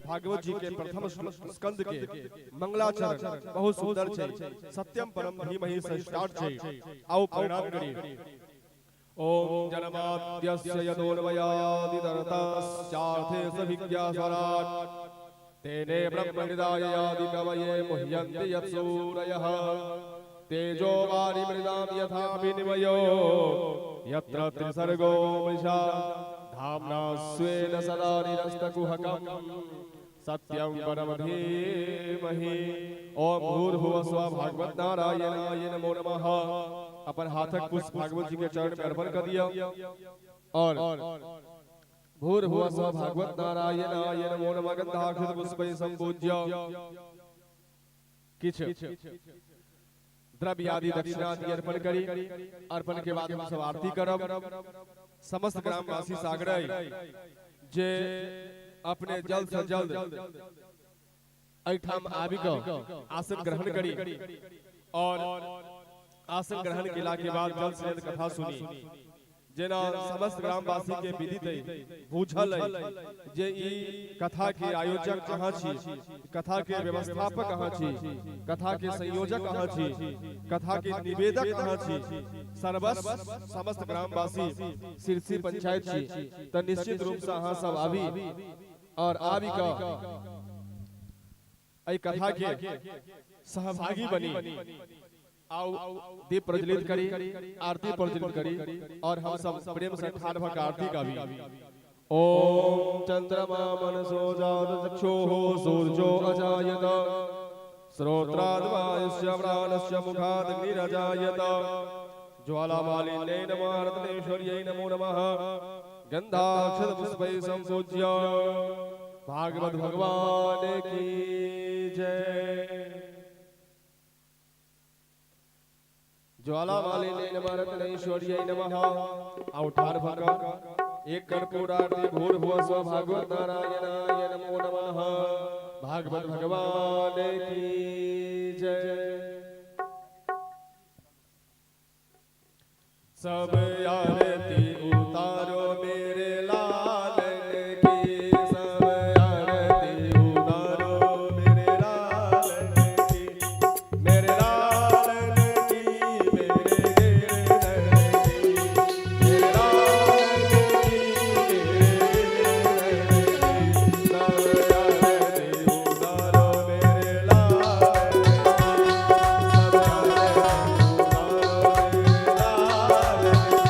भागवत जी के प्रथम स्कंद के मंगलाचरण बहुत सुंदर छे। सत्यम परम धीमहि संस्टार्ट छे। आओ प्रणाम करी। ओम जन्माद्यस्य यतोन्वयादितरतश्चार्थे सविज्ञास्वराट् तेने ब्रह्महृदायादिकवये मुह्यन्ति यत्सूरयः तेजो वारिमृदां यथा विनिमयो यत्र त्रिसर्गो मृषा धाम्ना स्वेन सदा निरस्तकुहकम् सत्यं परम धीमहि। ओम भूर्भुवः स्वः भगवत नारायणाय नमो नमः। अपन हाथक पुष्प भागवत जी के चरण में अर्पण कर दिया और भूर्भुवः स्वः भगवत नारायणाय नमो नमः गंधाक्षत पुष्पै संपूज्य किछ द्रव्य आदि दक्षिणा आदि अर्पण करी। अर्पण के बाद हम सब आरती करब। समस्त ग्रामवासी सागरई जे अपने जल्द से जल्द एठाम आबि क आसन ग्रहण करी और आसन ग्रहण केला के बाद जल्द से जल्द कथा सुनी। जेना समस्त ग्रामवासी के विदित बूझल जे ई कथा के आयोजक कहाँ छी, कथा के व्यवस्थापक कहाँ छी, कथा के संयोजक कहाँ छी, कथा के निवेदक कहाँ छी, सर्वस्व समस्त ग्रामवासी सिरसी पंचायत छी। तो निश्चित रूप से अहाँ सब आबी और आबी का आई कथा के सहभागी बनी। आओ दीप प्रज्वलित करी, आरती प्रज्वलित करी और हम सब प्रेम से ठाड़ भर आरती का भी। ओम चंद्रमा मनसो जात चक्षुः सूर्यो अजायत श्रोत्राद्वायुष्य प्राणस्य मुखादग्निरजायत ज्वालामालिन्यै नमः रत्नेश्वर्यै नमो नमः गंधाक्षत पुष्पै संपूज्य भागवत भगवान की जय। ज्वालामालिन्यै नमः रत्नेश्वर्यै नमः। आओ ठाड़ भर एक कर्पूर आरती भूर्भुवः स्वः भगवत नारायणाय नमो नमः भागवत भगवान की जय। सब आरती उतारो मेरे लालन की, सब आरती उतारो मेरे लालन की, मेरे लालन की, मेरे गिरधर की, मेरे लालन की, मेरे गिरधर की। सब आरती उतारो मेरे लालन की, सब आरती उतारो मेरे लालन की।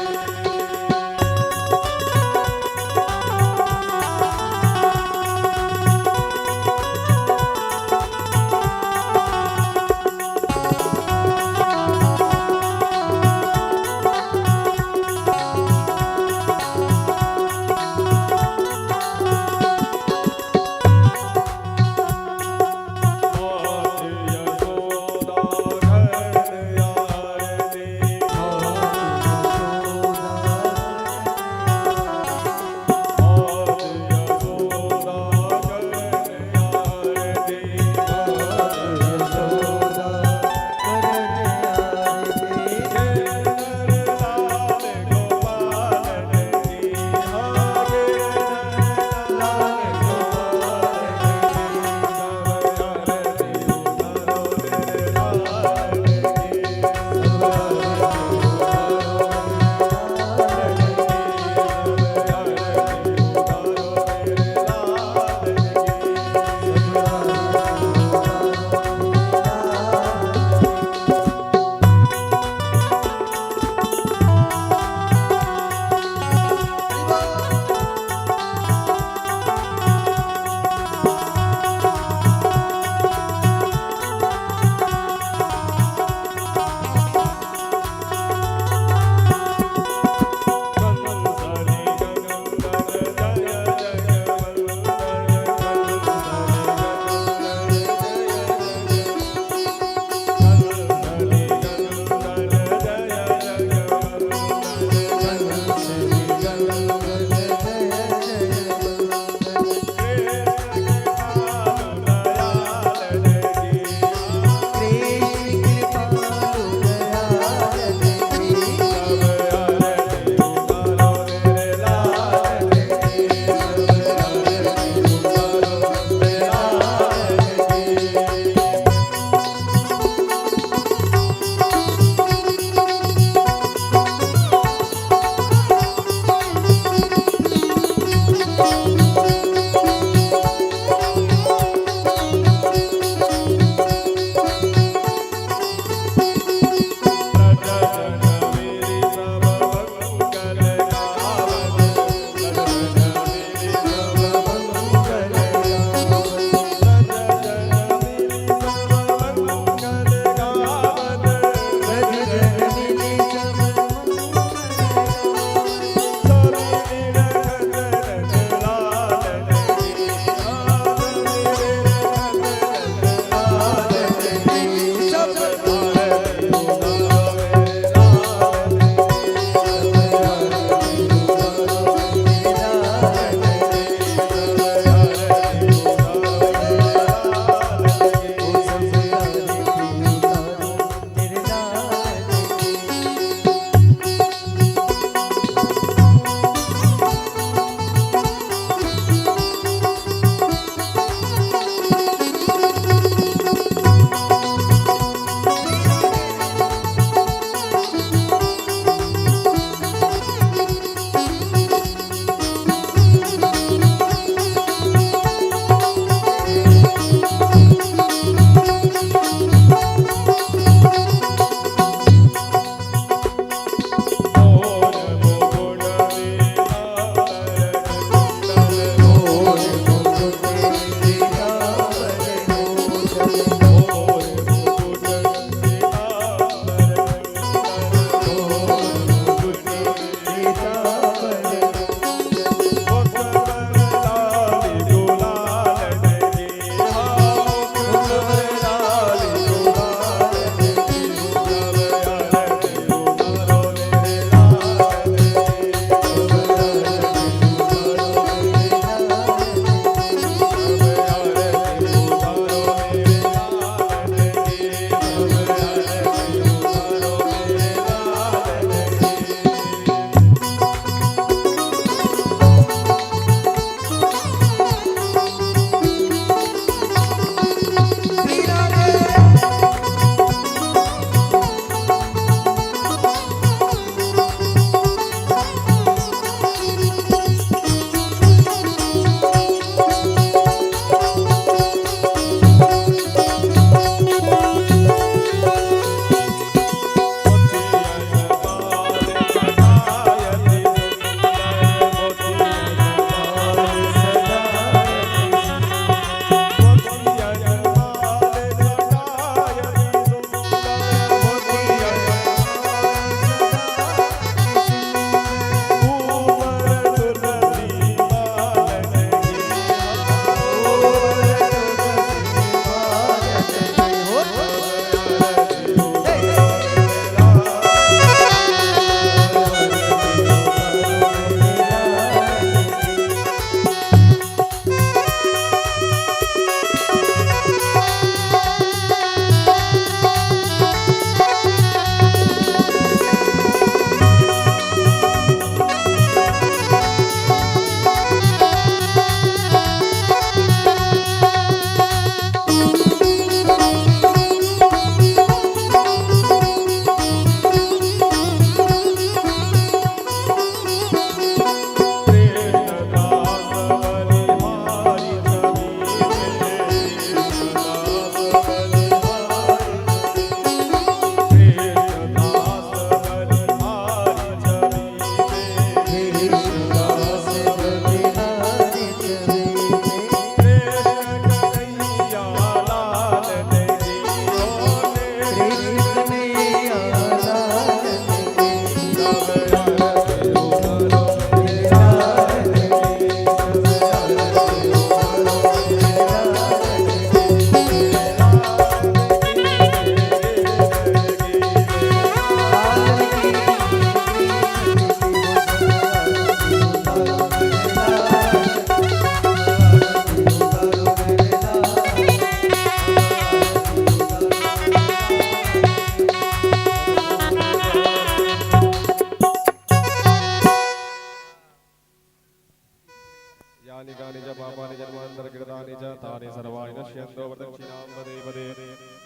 भूतानि सर्वाणि नश्यन्तो वदक्षिणां वदे वदे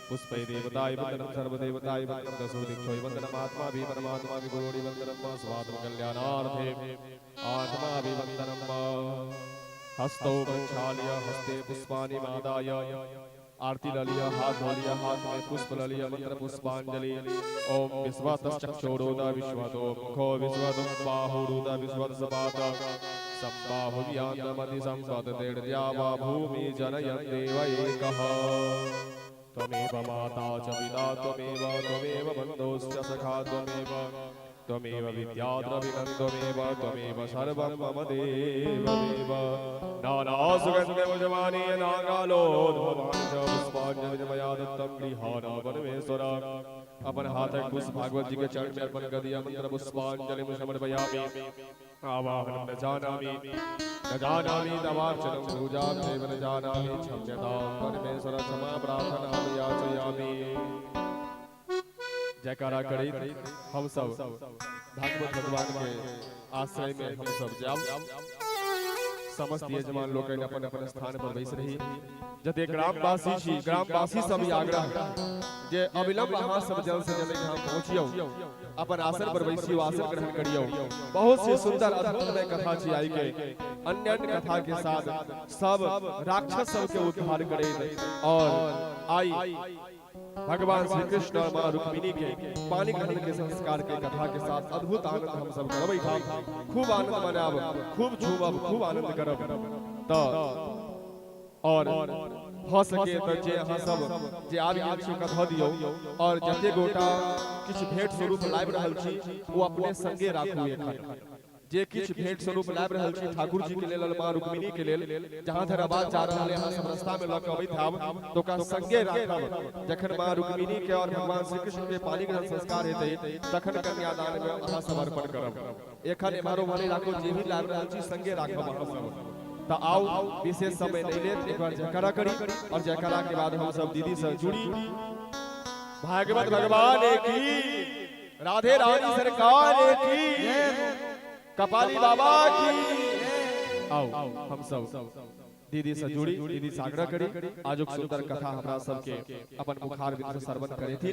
पुष्पै देवताय वन्दनं सर्वदेवताय वन्दनं दशो दीक्षोय वन्दनमात्माभिः परमात्माभिः गुरोरि वन्दनं स्वात्मकल्याणार्थे आत्माभिवन्दनं हस्तौ प्रक्षाल्य हस्ते पुष्पाणि मादाय आरती ललिया हाथ धोलिया हाथ में पुष्प ललिया मंत्र पुष्पांजलि ओम विश्वतश्चक्षुरोदा विश्वतो मुखो विश्वतो बाहुरुदा विश्वतसपात संबाहुव्यानमति संपततेर्द्यावा भूमि जनयन् देव एकः त्वमेव माता च पिता त्वमेव बन्धुश्च सखा त्वमेव विद्याद्रविणं त्वमेव सर्वं मम देवदेव नानासुगन्धमुजवानी नागालोद्भवानि च पुष्पाञ्जलिमया दत्तं गृहाणा परमेश्वर अपन हाथ पुष्प भागवत जी के चरण में अर्पण कर दिया मंत्र पुष्पांजलि समर्पयामि आवाहनं न जानामि तवार्चनं पूजां देव न जानामि क्षम्यतां परमेश्वर क्षमा प्रार्थना याचयामि। जयकारा करें हम सब भागवत भगवान के आश्रय में हम सब जाओ समस्त यजमान लोग अपन अपन स्थान पर बैस रही जते ग्रामवासी सब आग्रह जे अविलंब अहाँ सब जल से जल धाम पहुँचियो अपन आसन पर बैसियो आसन ग्रहण करियो। बहुत सी सुंदर अद्भुतमय कथा छी आई के अन्य कथा के साथ सब राक्षस सब के उद्धार करे और आई भगवान श्री कृष्ण और मां रुक्मिणी के पानी ग्रहण के संस्कार के कथा के साथ अद्भुत आनंद हम सब करबै खाब खूब आनंद मनाब खूब झूमब खूब आनंद करब तो और हो सके तो जे अहाँ सब जे आबि गेल कथा दियो और जते गोटा किछ भेंट स्वरूप लाइब रहल छी वो अपने संगे राखू एखन जे किछ भेंट स्वरूप लाइब रहल छी ठाकुर जी के लेल मां रुक्मिणी के लेल जहां धर आवाज जा रहल है अहाँ सब रास्ता में लक अबैत आब तो का संगे राखब जखन मां रुक्मिणी के और भगवान श्री कृष्ण के पानी ग्रहण संस्कार हेतै तखन कन्यादान में अहाँ सब अर्पण करब एखन एमारो भने राखो जे भी लाइब रहल छी संगे राखब अहाँ सब तो आओ विशेष समय नहीं ले एक बार जयकारा करी और जयकारा के बाद हम सब दीदी से जुड़ी भागवत भगवान की राधे रानी सरकार की कपाली बाबा की आओ हम सब दीदी से जुड़ी दीदी से आग्रह करी आज सुंदर कथा हमरा सबके अपन मुखार बिंद से श्रवण करे थी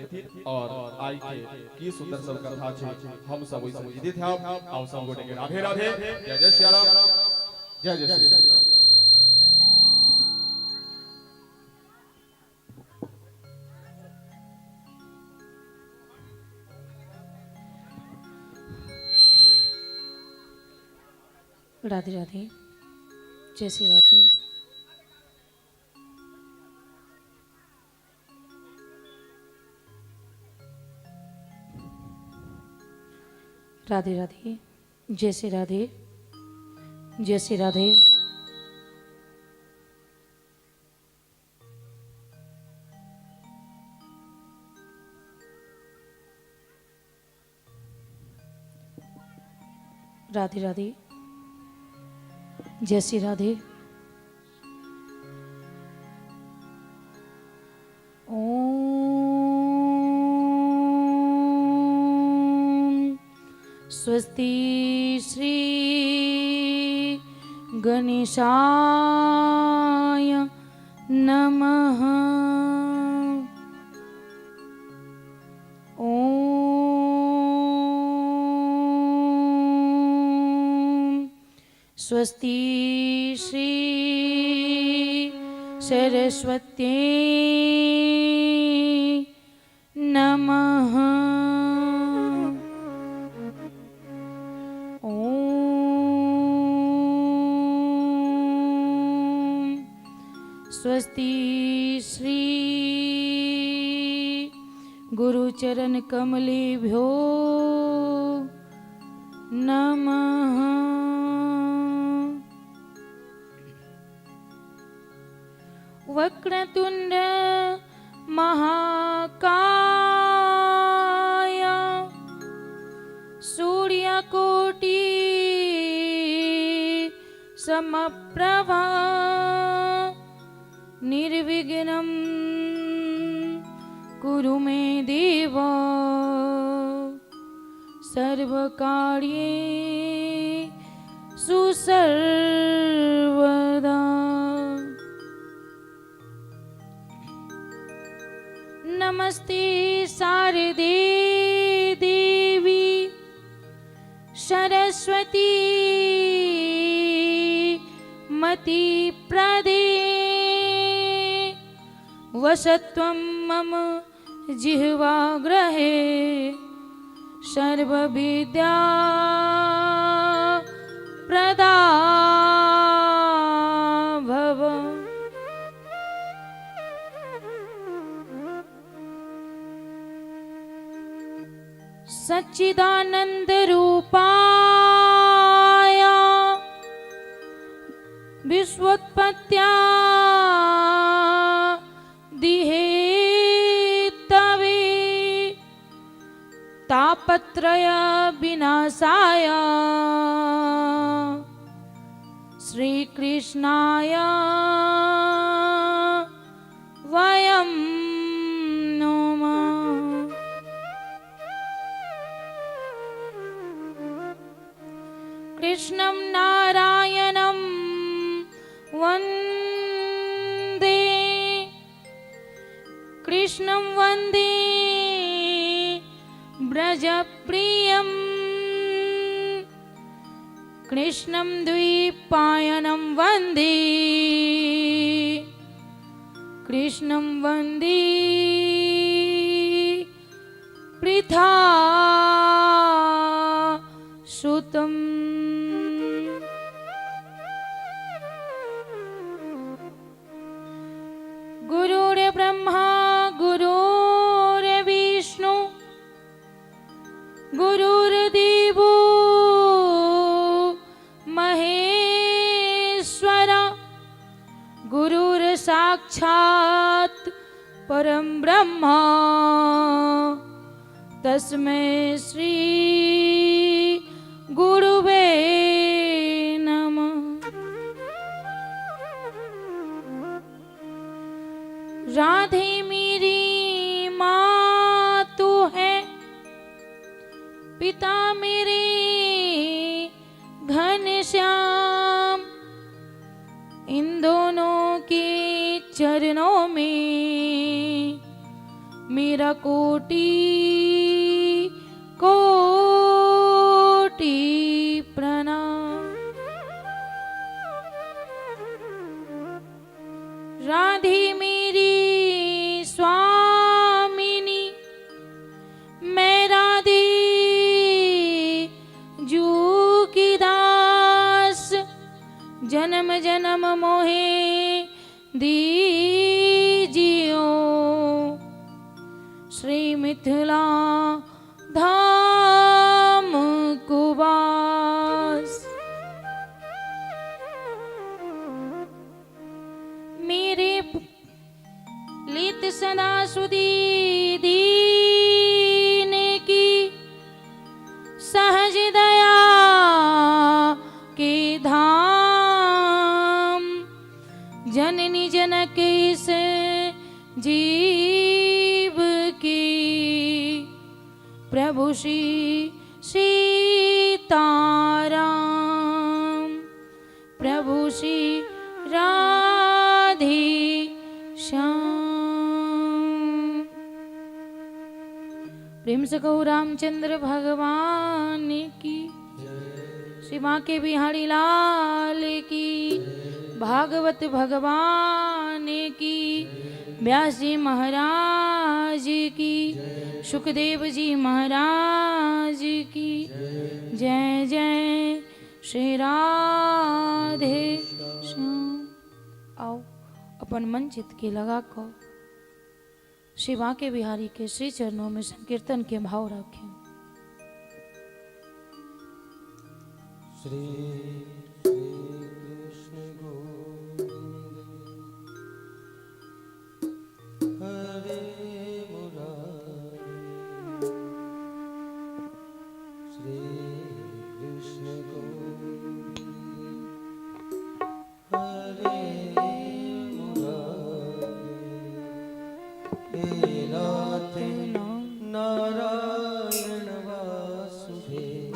और आई के की सुंदर सब कथा छै हम सब ओइ से विदित है आओ सब गोटे के राधे राधे जय जय श्री राम जय जय श्री राम। राधे राधे जय श्री राधे। राधे राधे जय श्री राधे जय श्री राधे। राधे राधे जय श्री राधे। ओम स्वस्ति श्री गणेशाय नमः। स्वस्ति श्री सरस्वती नमः। ओम स्वस्ति श्री गुरुचरण कमलेभ्यो नमः। वक्रतुंड महाकाय सूर्यकोटि समप्रभा निर्विघ्नं कुरु मे देव सर्वकार्ये सुसर्वदा। नमस्ते शारदे देवी सरस्वती मति प्रदे वसत्वं मम जिह्वाग्रहे सर्वविद्या प्रदा भव। सच्चिदानंद रूपाय विश्वोत्पत्त्या दिहेतवे तापत्रय विनाशाय श्री कृष्णाय वयं नमः। कृष्णं नारायणं वन्दे कृष्णं वन्दे ब्रजप्रियं कृष्णं द्वैपायनं वन्दे कृष्णं वन्दे पृथा सुतम्। गुरुर्ब्रह्मा गुरुर्विष्णु गुरुर्देवो महेश्वर गुरुर्साक्षात् परं ब्रह्म तस्मै श्री गुरुवे नमः। राधे मेरी माँ तू है, पिता मेरे घनश्याम, इन दोनों के चरणों में मेरा कोटि कोटि प्रणाम। राधे मेरी स्वामिनी, मैं राधे जू की दास, जन्म जन्म मोहे दीजियो श्री मिथिला धाम कुवास। मेरे लित सदा सुधी दीन की सहज दया के धाम, जननी जनक से जीव की प्रभु श्री सीताराम, प्रभु श्री राधे श्याम। प्रेम से कहो रामचंद्र भगवान की, श्री माँ के बिहारी लाल की, भागवत भगवान की, व्यास जी महाराज की, सुखदेव जी महाराज की जय जय श्री राधे श्याम। आओ अपन मन चित के लगा कर शिवा के बिहारी के श्री चरणों में संकीर्तन के भाव रखें। श्री कृष्ण गोविंद हरे मुरारी, श्री कृष्ण गोविंद हरे मुरारी, हे नाथ नारायण वासुदेव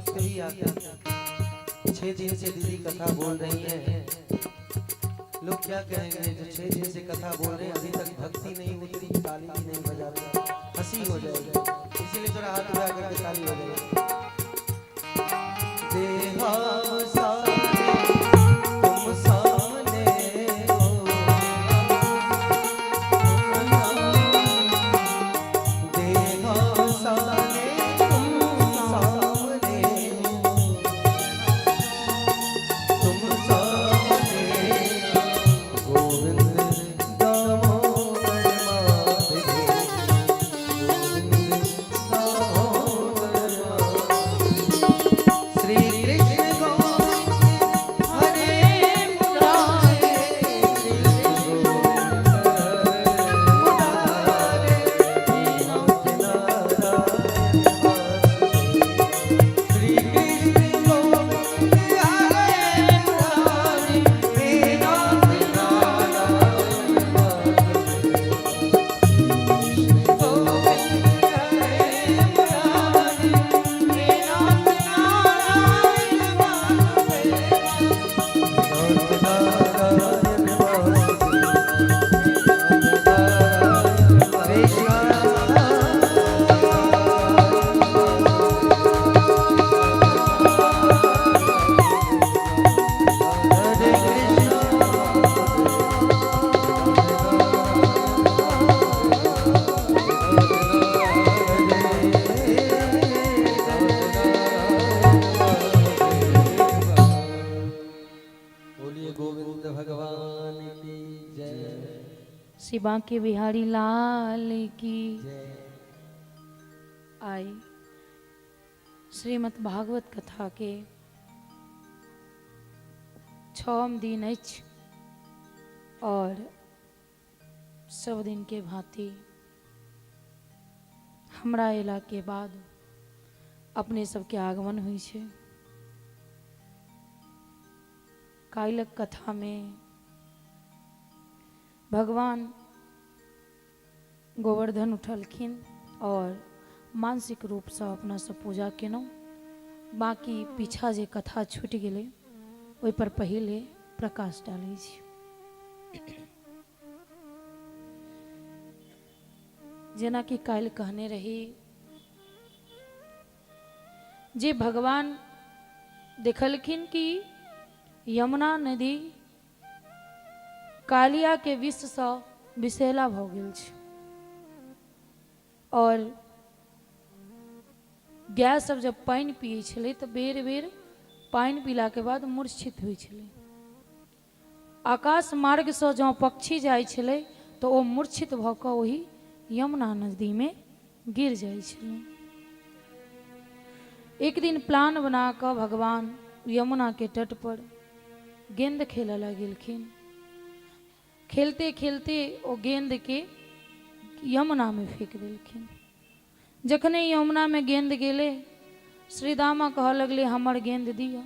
भक्त भी आते हैं। 6 दिन से दीदी कथा बोल रही है, लोग क्या कहेंगे जो 6 दिन से कथा बोल रहे हैं अभी तक भक्ति नहीं उतरी, ताली भी नहीं बजा रहे, हंसी हो जाएगी। इसीलिए थोड़ा हाथ उठा करके ताली हो जाएगी। देहा सामने तुम सामने हो, देहा सामने तुम सामने हो, तुम सामने गोविंद दामोदर माधव, गोविंद दामोदर माधव। श्री कृष्ण गोविंद हरे मुरारे, कृष्ण गोविंद मुरारे, नाथ नारायण वासुदेव। श्री कृष्ण गोविंद हरे मुरारे, नाथ नारायण वासुदेव। कृष्ण गोविंद हरे मुरारे, नाथ नारायण बोलिए गोविंद भगवान की जय श्री बांके बिहारी लाल की जय। आई श्रीमद् भागवत कथा के 6 दिन अछि और सब दिन के भांति हमरा अयला के बाद अपने सबके आगमन हुई छै। काल्हिक कथा में भगवान गोवर्धन उठलखिन और मानसिक रूप से अपना से पूजा केनौ। बाकी पीछा जे कथा छूट गेलै ओहि पर पहिले प्रकाश डालै छी। जेना कि काल्हि कहने रही जे भगवान देखलखिन कि यमुना नदी कालिया के विष से विषैला भ गेल छै और गाय सब जब पानि पियै छलै तऽ बेर बेर पानि पीला के बाद मूर्छित होइ छलै। आकाश मार्ग से जँ पक्षी जाइ छलै तऽ ओ मूर्छित भऽ कऽ ओही यमुना नदी में गिर जाइ छलै। एक दिन प्लान बना कऽ भगवान यमुना के तट पर गेंद खेलऽ लगलखिन। खेलते खेलते ओ गेंद के यमुना में फेंक देलखिन। जखने यमुना में गेंद गेले श्रीदामा कह लगले हमर गेंद दियो।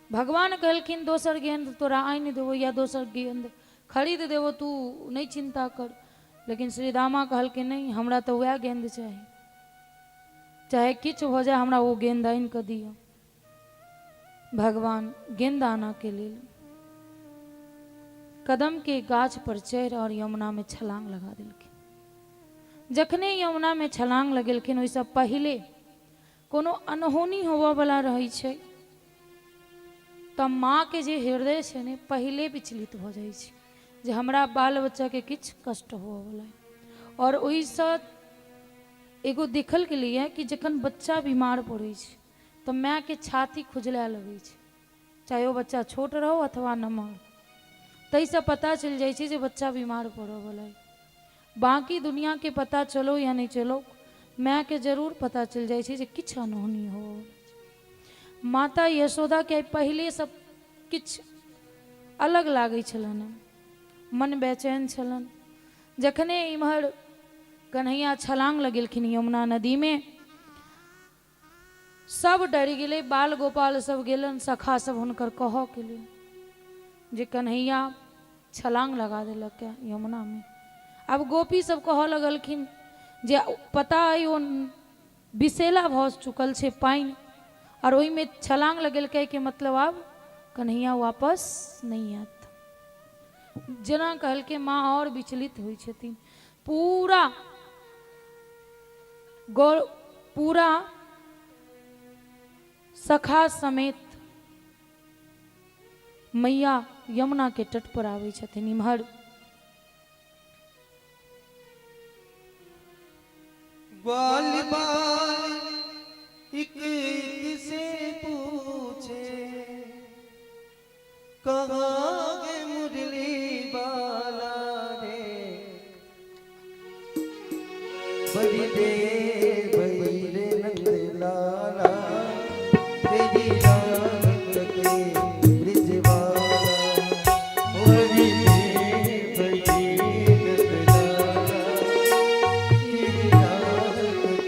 भगवान कहलखिन दोसर गेंद तोरा आनि देबो या दोसर गेंद खरीद देबो, तू नहीं चिंता कर। लेकिन श्रीदामा कहलखिन नहीं, हमरा तो वह गेंद चाही, चाहे किछु हो जाए हमरा वो गेंद आनि कऽ दियो। भगवान गेंद आना के लेल कदम के गाछ पर चढ़ और यमुना में छलांग लगा देलखिन। जखने यमुना में छलांग लगेलखिन ओहिसँ पहिले कोनो अनहोनी होबऽ वाला रहै छै तऽ माँ के जे हृदय छै ने पहिले विचलित भऽ जाइ छै जे हमरा बाल बच्चा के किछु कष्ट होबऽ वाला है। और ओहिसँ एगो देखल गेलै कि जखन बच्चा बीमार पड़ै छै तो माय के छाती खुजलाए लगै छै, चाहे वो बच्चा छोट रहो अथवा नमहर। ताहिसँ पता चल जाइ छै जे बच्चा बीमार पड़ऽ वाला है। बाकी दुनिया के पता चलो या नहीं चलो, माय के जरूर पता चल जाइ छै जे किछु अनहोनी हो। माता यशोदा के पहिले सब किछु अलग लागै छलनि, मन बेचैन छलनि। जखने इम्हर कन्हैया छलांग लगेलखिन यमुना नदी में, सब डर गेले। बाल गोपाल सब गेलन, सखा सब हुनकर कहऽ के लिए जे कन्हैया छलांग लगा देलक यमुना में। अब गोपी सब कहऽ लगलखिन जे पता है वो बिसेला भऽ चुकल छै पानि और ओहि में छलांग लगेलकै कि मतलब अब कन्हैया वापस नहीं आत। जना कहलकै माँ और विचलित हुई छथिन। पूरा सखा समेत मैया यमुना के तट पर आवे छथिन। इम्हर बाल बाल एक से पूछे कहाँ गे मुरली बाला रे, बड़ी देर भई रे नंद लाला तेरी रात के ब्रिजवाला, बड़ी देर भई नंद लाला तेरी रात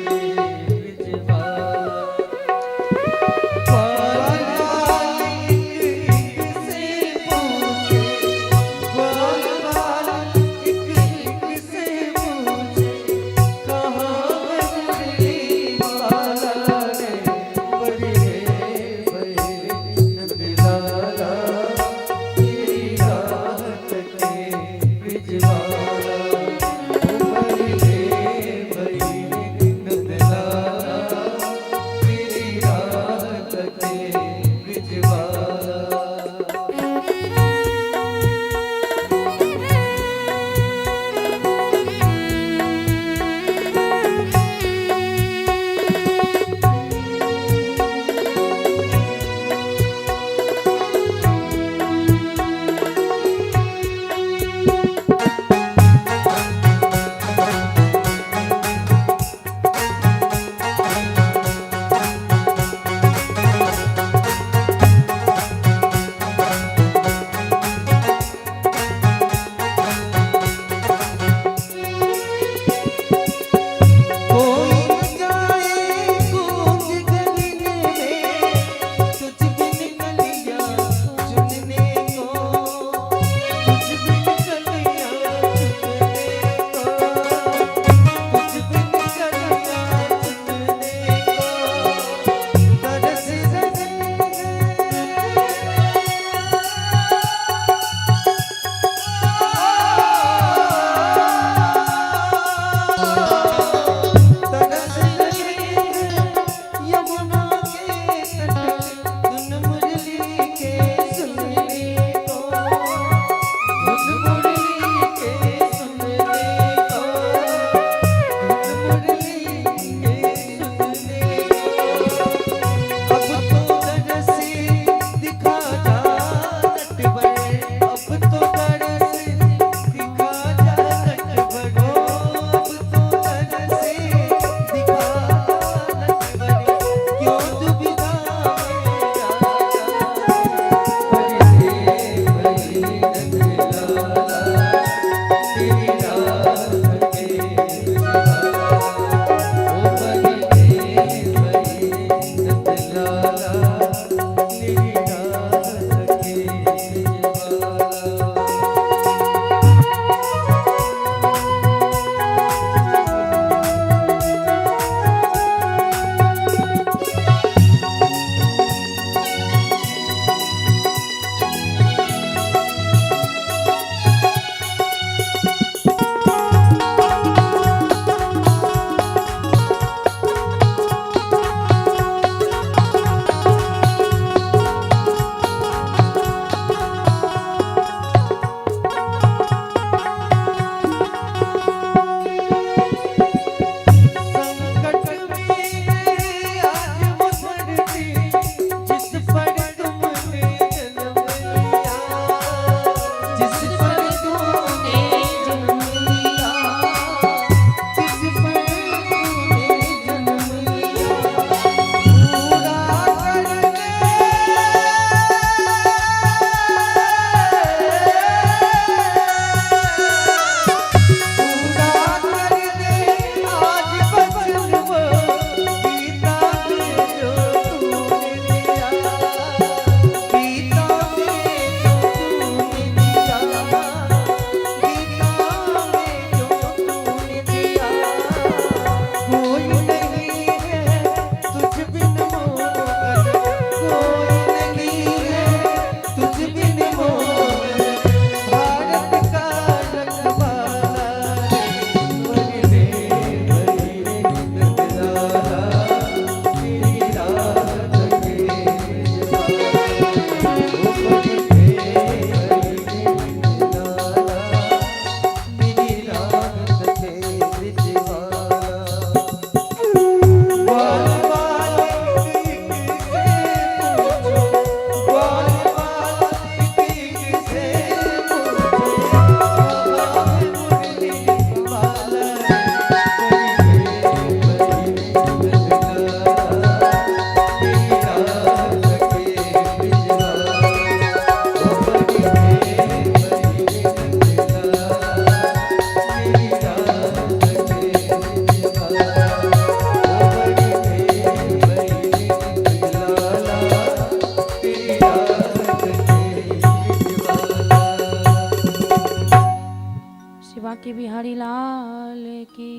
बिहारी लाल की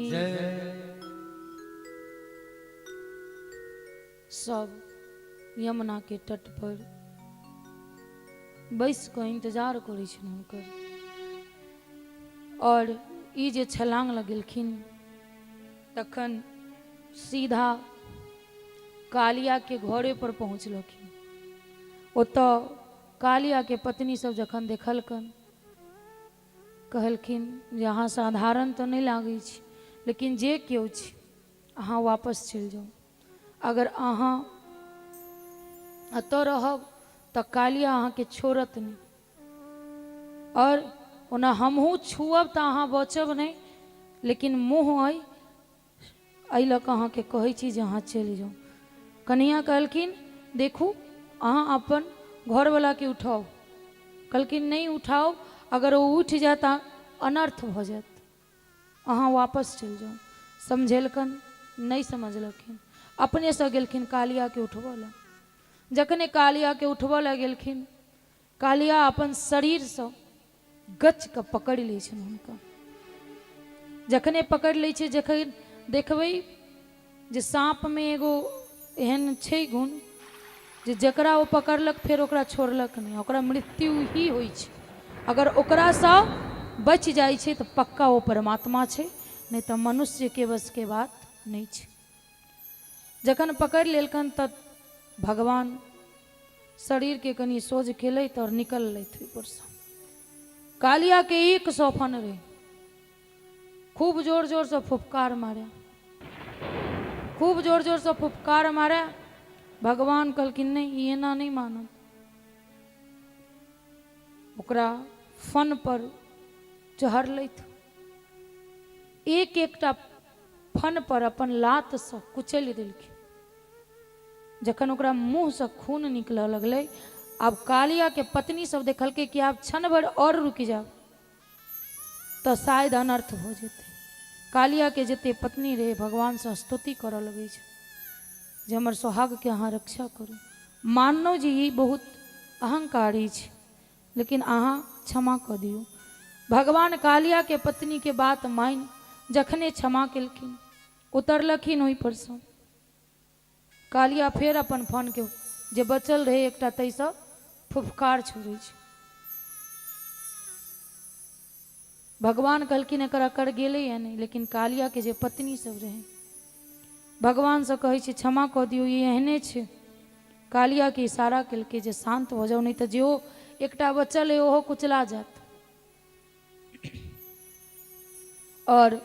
सब यमुना के तट पर बैस कऽ इंतजार करै छनि हुनकर। और ई जे छलांग लगेलखिन तखन सीधा कालिया के घरे पर पहुँचलखिन। ओतऽ कालिया के पत्नी सब जखन देखलकन कहलखिन जे अहाँ साधारण तो नहीं लागै छी, लेकिन जे केओ छी अहाँ वापस चलि जाउ। अगर अहाँ एतऽ रहब तऽ कालिया अहाँके छोड़त नहीं, और ओना हमहूँ छुअब तऽ अहाँ बचब नहीं, लेकिन मुँह एहि लऽ कऽ अहाँके कहै छी जे अहाँ चलि जाउ। कन्हैया कहलखिन देखू अहाँ अपन घरवलाके उठाउ। कहलखिन नहीं उठाओ, अगर वो उठ जाता अनर्थ भऽ जायत, अहाँ वापस चलि जाउ। समझेलकन नहीं समझलखिन, अपने से गेलखिन कालिया के उठबऽ लए। जखने कालिया के उठबऽ लए गेलखिन, कालिया अपन शरीर से गच के पकड़ लै छनि हुनका। जखने पकड़ लै छै, जखन देखबै जे साँप में एगो एहन छै गुण जे जकरा वो पकड़लक फेर ओकरा छोड़लक नहीं, ओकरा मृत्यु ही होइ छै। अगर ओकरा से बच जाइ छै तऽ पक्का वो परमात्मा छै, नहीं तऽ मनुष्य के बस के बात नहीं छै। जखन पकड़ लेलकन तब भगवान शरीर के कनी सोझ केलैथ और निकल लेथ ऊपर से। कालिया के 100 फन रहे, खूब जोर जोर से फुफकार मारे, खूब जोर जोर से फुफकार मारे। भगवान कहलखिन नहीं एना नहीं मानत, ओकरा फन पर चढ़लैथ। एक एकटा फन पर अपन लात से कुचलि देलखिन। जखन ओकरा मुंह से खून निकलऽ लगलै, आब कालिया के पत्नी सब देखलकै कि आब क्षण भर और रुक जाओ तो शायद अनर्थ हो जेतै। कालिया के जते पत्नी रहे भगवान से स्तुति करऽ लगै छै जे हमर सोहाग के अहाँ रक्षा करू। मानौ जी ई बहुत अहंकारी छै, लेकिन अहाँ क्षमा कऽ दियौ। भगवान कालिया के पत्नी के बात मान जखने क्षमा केलखिन, उतरलखिन ओहि पर से। कालिया फेर अपन फन के जे बचल रहे एकटा तैसँ फुफकार छोड़ै छै। भगवान कहलखिन एकर अकड़ गेलै या नहीं, लेकिन कालिया के जे पत्नी सब रहे भगवान से कहै छै क्षमा कऽ दियौ, ई एहने छै। कालिया के इशारा केलकै जे शांत हो जाओ, नहीं तऽ जेहो एकटा बचल है ओहो कुचला जात। और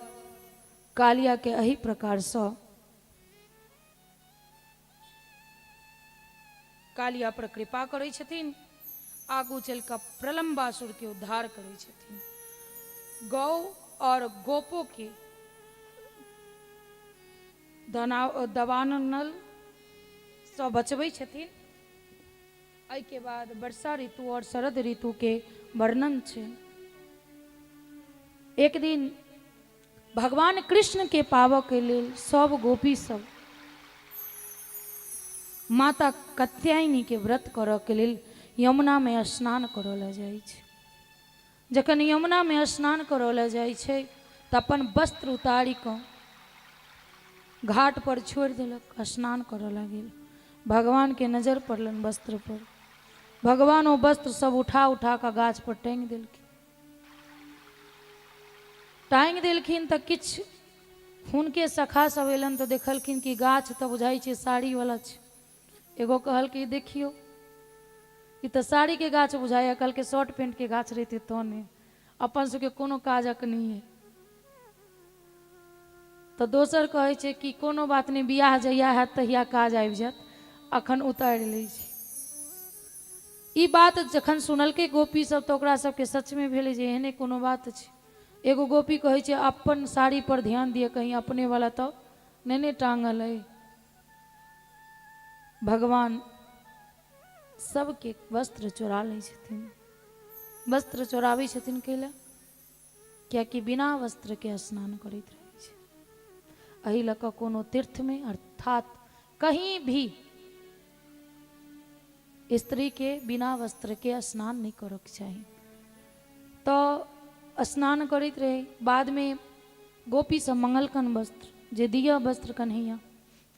कालिया के एही प्रकार से कालिया पर कृपा करै छथिन, आगू चल कऽ प्रलंबासुर के उद्धार करै छथिन। गौ और गोपो के दवानल से बचबै छथिन। एहि के बाद वर्षा ऋतु और शरद ऋतु के वर्णन छै। एक दिन भगवान कृष्ण के पावऽ के लेल सब गोपी सब माता कात्यायनी के व्रत करऽ के लेल यमुना में स्नान करऽ लए जाइ छै। जखन यमुना में स्नान करऽ लए जाइ छै तऽ अपन वस्त्र उतारि कऽ घाट पर छोड़ि देलक, स्नान करऽ लागल। भगवान के नजर पड़लन वस्त्र पर, भगवान वो वस्त्र सब उठा उठा कऽ गाछ पर टांगि देलखिन। टांगि देलखिन तऽ किछु हुनके सखा सब एलन तऽ देखलखिन कि गाछ तऽ बुझाइ छै साड़ी वाला छै। एगो कहल कि देखियो ई तऽ साड़ी के गाछ बुझाया, कहलकै शर्ट पेंट के गाछ रहते तो ने, अपन सबके कोनो काजक नहीं है। तो दोसर कहै छै कि कोनो बात नहीं, बियाह जहिया हैत तहिया काज आबि जायत, अखन उतारि लै छी। ई बात जखन सुनलकै गोपी सब तऽ ओकरा सबके सच में भेलै जे एहने कोनो बात छै। एगो गोपी कहै छै अपन साड़ी पर ध्यान दिए, कहीं अपने वाला तो नहीं टांगल है। भगवान सबके वस्त्र चोरा लै छथिन। वस्त्र चोराबै छथिन कैला, कियाकि बिना वस्त्र के स्नान करैत रहै छै। एहि लऽ कऽ कोनो तीर्थ में अर्थात कहीं भी स्त्री के बिना वस्त्र के स्नान नहीं करक चाही। तो स्नान करैत रहे। बाद में गोपी सब मंगलकन वस्त्र जे दिया वस्त्र कन्हैया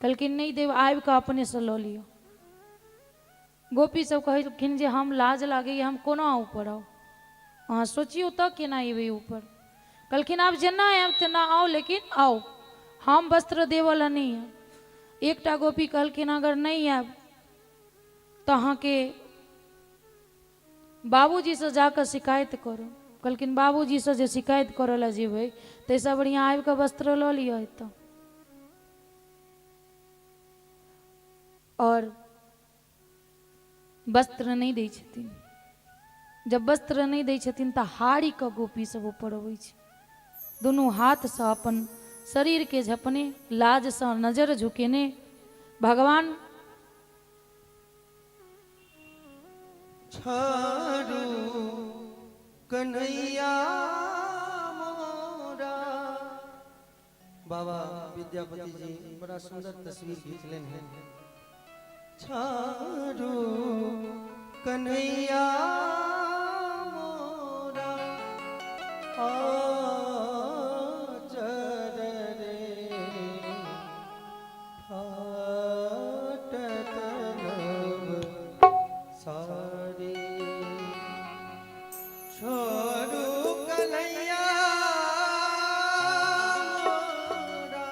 कहलखिन नहीं देव आबि कऽ अपने से लऽ लिअ। गोपी सब कहलखिन जे हम लाज लागैए हम कोना ऊपर आउ, अहाँ सोचियौ तऽ केना अयबै ऊपर। कहलखिन आब जेना आयब तेना आउ, लेकिन आउ, हम वस्त्र देवला नहीं है। एकटा गोपी कहलखिन अगर नहीं आयब तो अहाँके बाबूजी से जाकर शिकायत करो। कहलखिन बाबूजी से जे शिकायत करऽ ला जेबै ताहिसँ बढ़िया आबि कऽ वस्त्र लऽ लिअ एतऽ। और वस्त्र नहीं दै छथिन। जब वस्त्र नहीं दै छथिन तऽ हारी कऽ गोपी सब ऊपर अबै छै, दुनू हाथ से अपन शरीर के झपने, लाज से नजर झुकेने भगवान छारू कन्हैया मोरा। बाबा विद्यापति जी बड़ा सुंदर तस्वीर खींच लेन हैं। छारू कन्हैया मोरा आचर रे फाटत नभ सारी। छोरू कन्हैया मोरा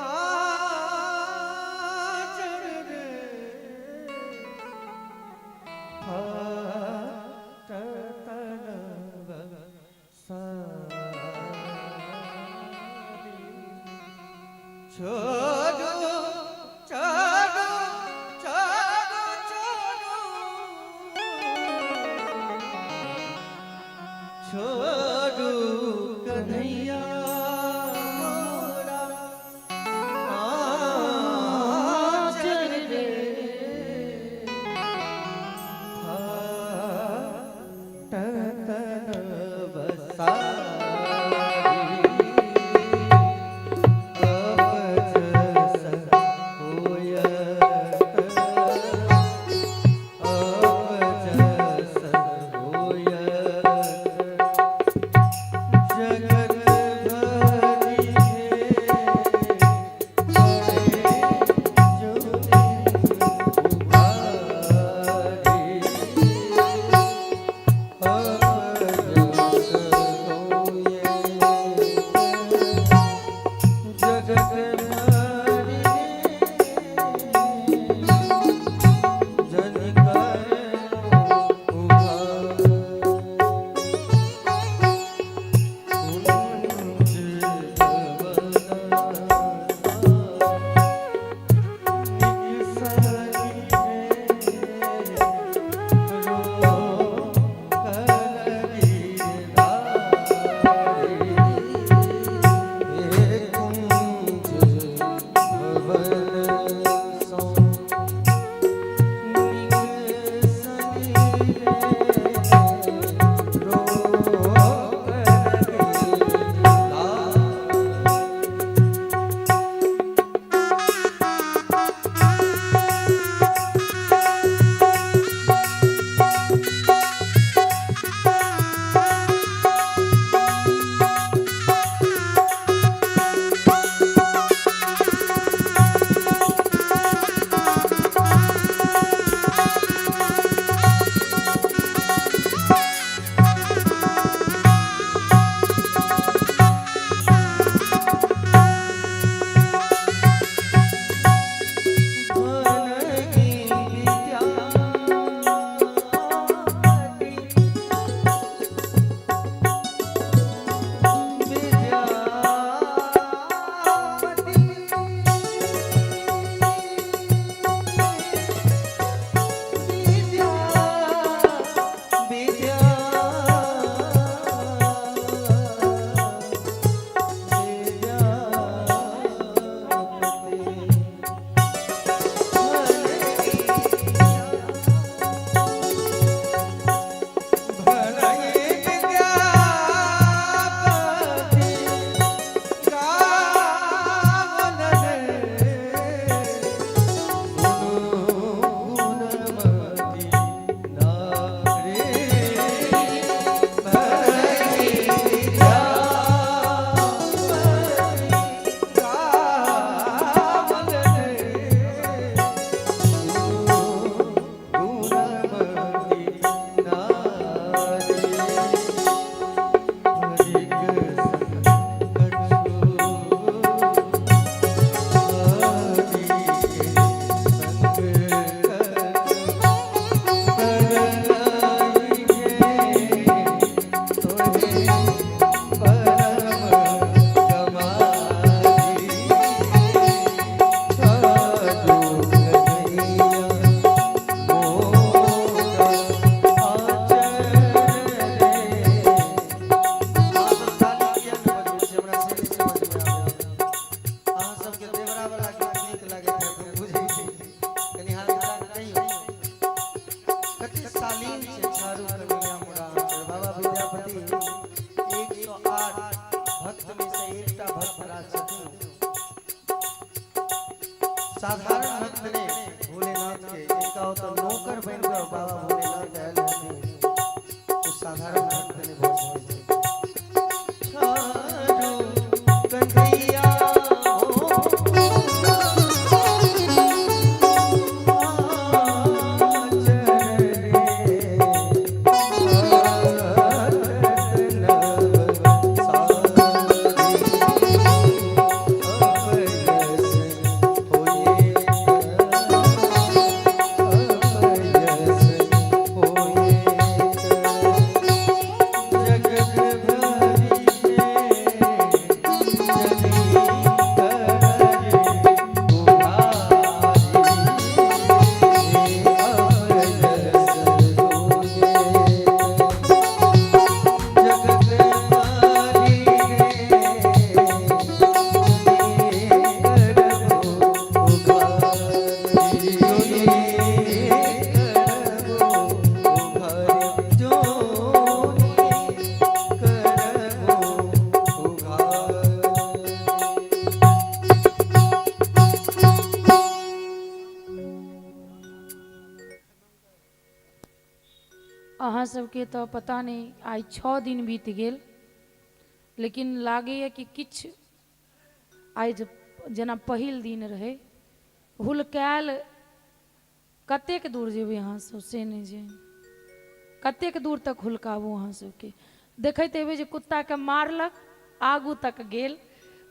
आचर रे फाटत नभ सारी। छोरू छोरू छोरू छोरू छोरू कन्हैया मोरा आचर रे फाटत साधारण भक्त ने भोलेनाथ के इनका होता नौकर बनकर बाबा भोलेनाथ आयल रहते उस साधारण भक्त ने बहुत कन्हैया अहाँ सबके तो पता नहीं आई 6 दिन बीत गेल, लेकिन लागे कि किछ आई जना पहिल दिन रहे हुलकायल कतेक दूर जेबे अहाँ सब से नहीं जे कतेक दूर तक हुलकाबू अहाँ सबके देखैत हेबै जे कुत्ता के मारलक आगू तक गेल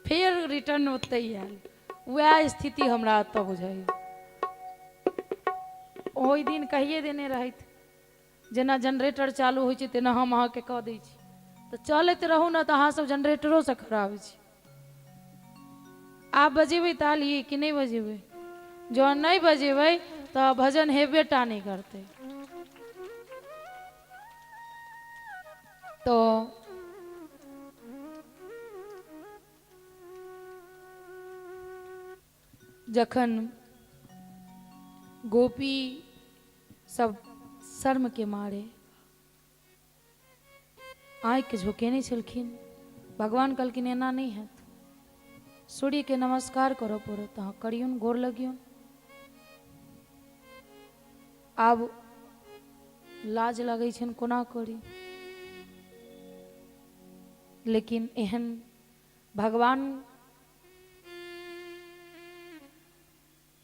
फिर रिटर्न ओतै आयल वह स्थिति हमरा एतऽ बुझाइए। ओहि दिन कहिए देने रहैत जेना जनरेटर चालू होइ छै तेना हम अहाँके कह दै छी तऽ चलैत रहू ने तऽ अहाँ सब जनरेटरो से खराब छी। आप बजेबै ताली कि नहीं बजेबै, जो नहीं बजेबै तो भजन हेबे टा नहीं करते। तो जखन गोपी सब शर्म के मारे आँखि झुकेने छलखिन, भगवान कहलखिन एना नहीं है, सूर्य के नमस्कार करो पड़त, अहाँ करियौन, गोर लगियौन। आब लाज लगै छनि कोना करी, लेकिन एहन भगवान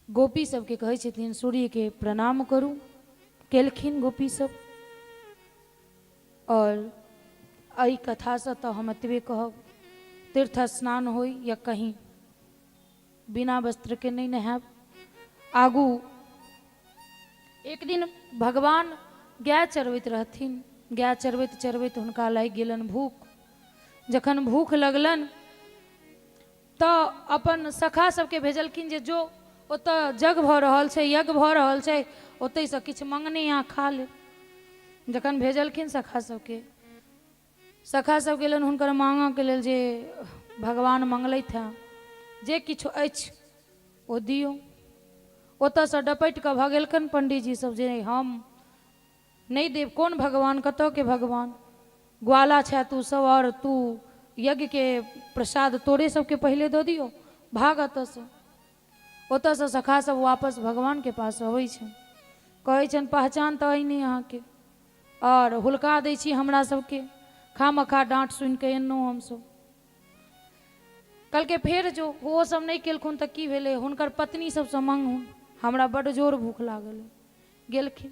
गोपी सबके कहै छथिन सूर्य के प्रणाम करू, केलखिन गोपी सब। और एहि कथा से तो हम एतबे कहब, तीर्थ स्नान हो या कहीं बिना वस्त्र के नहीं नहाब। आगू एक दिन भगवान गाय चरबैत रहथिन, गाय चरबैत चरबैत हुनका लागि गेलन भूख। जखन भूख लगलन तो अपन सखा सबके भेजलखिन जे जो ओतऽ जग भऽ रहल छै, यज्ञ भऽ रहल छै, ओतै से किछु मंगनी यहाँ खा ले। जखन भेजलखिन सखा सबके, सखा सब गेलन हुनकर मांगऽ के लेल जे भगवान मंगलथि हैं, जे किछु अछि ओ दियौ। ओतऽ से डपैट कऽ भगेलखन पंडितजी सब जे हम नहीं देव, कोन भगवान, कतऽ के भगवान, ग्वाला छै तू सब, और तू यज्ञ के प्रसाद तोरे सबके पहले दऽ दियो, भाग एतऽ से। ओतऽ से सखा सब वापस भगवान के पास अबै छनि, कहै छनि पहचान तऽ अइ नहि अहाँके, और हुलका दै छी हमरा सबके, खामखा डांट सुनि के एनहुँ हमसब। कहलकै फेर जो ओ सब नहीं केलखुन तऽ की भेलै, हुनकर पत्नी सबसँ मंगहुन, हमरा बड्ड जोर भूख लागल है। गेलखिन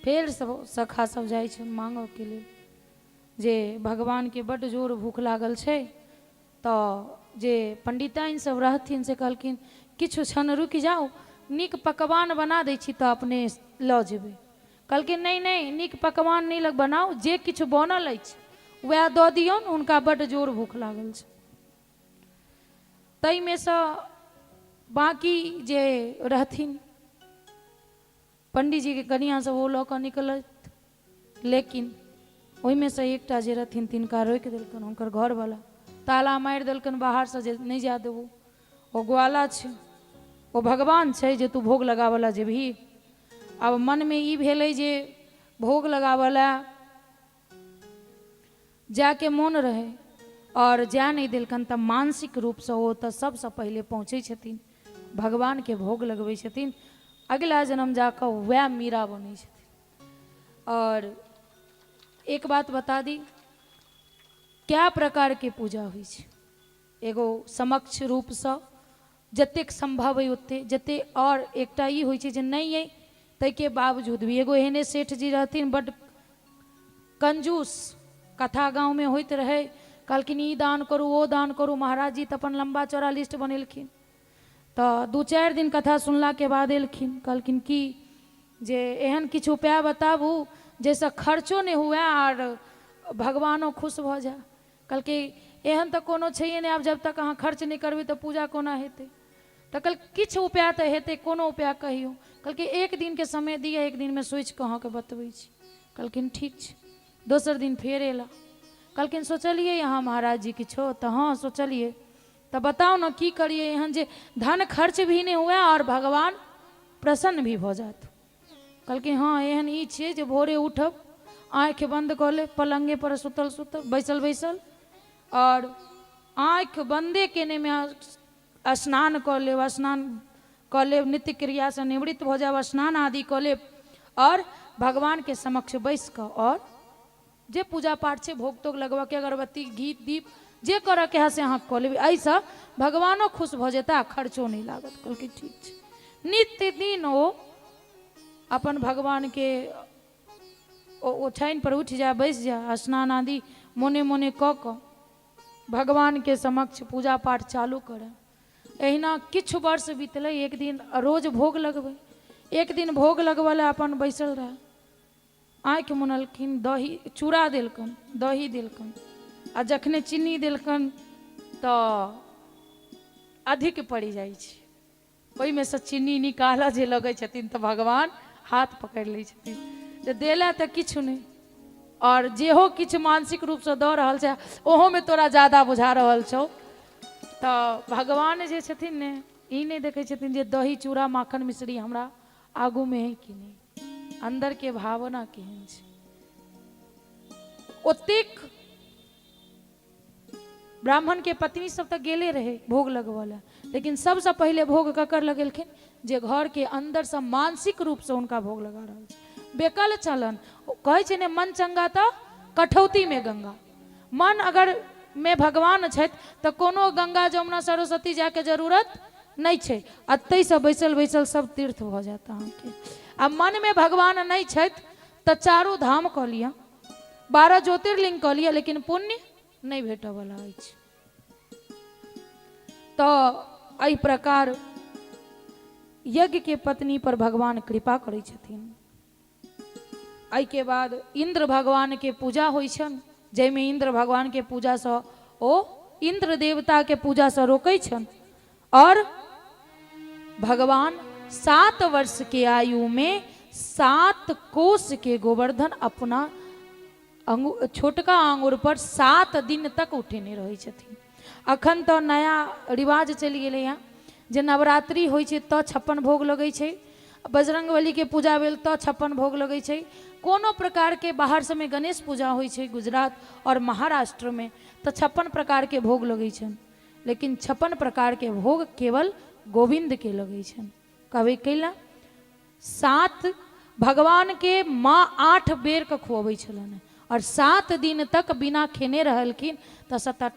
फेर सब सखा सब जाइ छनि मांगऽ के लेल जे भगवान के बड्ड जोर भूख लागल छै। तऽ जे पंडिताइन सब रहथिन से कहलखिन किछु क्षण रुकि जाओ, नीक पकवान बना दै छी तऽ अपने लऽ जेबै। कहलखिन नहीं नहीं, नीक पकवान नहीं लग बनाओ, जे किछु बनल अछि वएह दऽ दियौन, हुनका बड्ड जोर भूख लागल छै। ताहिमे सँ बाकी जे रहथिन पंडितजी के कनिया सब ओ लऽ कऽ निकलत, लेकिन ओहिमे से एकटा जे रहथिन तिनका रोकि देलकनि हुनकर घरवाला, ताला मारि देलकनि बाहर से जे नहीं जा देबो, ओ ग्वाला छै, ओ भगवान छै जे तू भोग लगावला जेबही। आब मन में ई भेलै जे भोग लगावला जाके मोन रहे और जा नहीं दिलकन, तब मानसिक रूप से ओ तो सबसे पहले पहुँचे छथिन भगवान के भोग लगबै छथिन, अगला जन्म जाकर वह मीरा बनै छथिन। और एक बात बता दी, क्या प्रकार के पूजा हुई छै, एगो समक्ष रूप से जतेक संभव है ओते जते, और एकटा ई होइ छै जे नहीं है तै के बावजूद भी एगो एहने सेठ जी रहथिन बड़ कंजूस, कथा गांव में होइत रहे, कहलखिन ई दान करू ओ दान करू, महाराज जी तो अपन लंबा चौड़ा लिस्ट बनेलखिन। तो 2-4 दिन कथा सुनला के बाद एलखिन, कहलखिन कि जे एहन किछु उपाय बताबू जैसे खर्चो नहीं हुए और भगवानो खुश भ जाए। कहलकै एहन तो कोनो छैहे नहीं, आब जब तक अहाँ खर्च नहीं करबै तो पूजा कोना हेतै। तो कल किछु उपाय तो हेतै, कोनो उपाय कहियो। कहलकै 1 दिन के समय दिए, 1 दिन में सोच के अहाँके बतबै छी। कहलखिन ठीक छै। दोसर दिन फेर एला, कहलखिन सोचलिए यहाँ महाराज जी किछो, तो हाँ सोचलिए, तो बताओ ना की करिए एहन जे धन खर्च भी नहीं हुए और भगवान प्रसन्न भी भ जात। कहलखिन हाँ एहन ई छै जे भोरे उठब, आँख बंद कऽ ले, पलंगे पर सुतल सुतल बैसल बैसल, और आँख बंदे केने में स्नान कऽ लेब, स्नान कऽ लेब, नित्य क्रिया से निवृत्त भ जाब, स्नान आदि कऽ लेब, और भगवान के समक्ष बैस कऽ और जे पूजा पाठ छै भोग तोग लगवा के, अगरबत्ती घी दीप जे करऽ के है से अहाँ कऽ लेबै, एहिसँ भगवानो खुश भ जेता, खर्चो नहीं लागत। कहलकै ठीक छै। नित्य दिन ओ अपन भगवान के ओछाइन पर उठ जा, बैस जा, स्नान आदि मोने मोने कऽ कऽ भगवान के समक्ष पूजा पाठ चालू करे। एहिना किछु वर्ष बीतलै, एक दिन रोज भोग लगबै, एक दिन भोग लगबै लए अपन बैसल रहे, आँख मुनलखिन, दही चूड़ा देलकन, दही देलकन, आ जखने चीनी देलकन तो अधिक पड़ि जाइ छै, ओहिमे से चीनी निकालऽ जे लगै छथिन तो भगवान हाथ पकड़ि लै छथिन जे देला तो किछु नहीं, और जेहो किछु मानसिक रूप से दऽ रहल छै ओहो में तोरा ज्यादा बुझा रहल छौ। तो भगवान जे छथिन ने ई नहीं देखै छथिन जे दही चूड़ा माखन मिश्री हमरा आगू में है कि नहीं, अंदर के भावना केहन छै। ओतेक ब्राह्मण के पत्नी सब तो गेले रहे भोग लगवला, लेकिन सबसे पहले भोग ककर लगेलखिन जे घर के अंदर से मानसिक रूप से उनका भोग लगा रहल छै। बेकल चलन कहै छै ने, मन चंगा तो कठौती में गंगा, मन अगर में भगवान छथि तो कोनो गंगा जमुना सरस्वती जाके जरूरत नहीं छै, अतै से बैसल बैसल सब तीर्थ भ जाता अहाँके। आ मन में भगवान नहीं छथि तो 4 धाम कऽ लिअ, 12 ज्योतिर्लिंग कऽ लिअ, लेकिन पुण्य नहीं भेटऽ वाला अछि। तो एहि प्रकार यज्ञ के पत्नी पर भगवान कृपा करै छथिन। एहि के बाद इंद्र भगवान के पूजा होइ छन, जाहिमे इंद्र भगवान के पूजा से ओ इंद्र देवता के पूजा से रोकै छन, और भगवान 7 वर्ष के आयु में 7 कोस के गोवर्धन अपना छोटका आंगुर पर 7 दिन तक उठेने रहै छथिन। अखन तो नया रिवाज चलि गेलै हैं जे नवरात्रि होइ छै तो 56 भोग लगै छै, बजरंगबली के पूजा भेल तो 56 भोग लगै छै, कोनो प्रकार के बाहर समय गणेश पूजा होइ छै गुजरात और महाराष्ट्र में तो 56 प्रकार के भोग लगै छन, लेकिन 56 प्रकार के भोग केवल गोविंद के लगै छन। कहबै कैला 7 भगवान के माँ 8 बेर के खुअबै छलन, और 7 दिन तक बिना खेने रहलखिन तो 7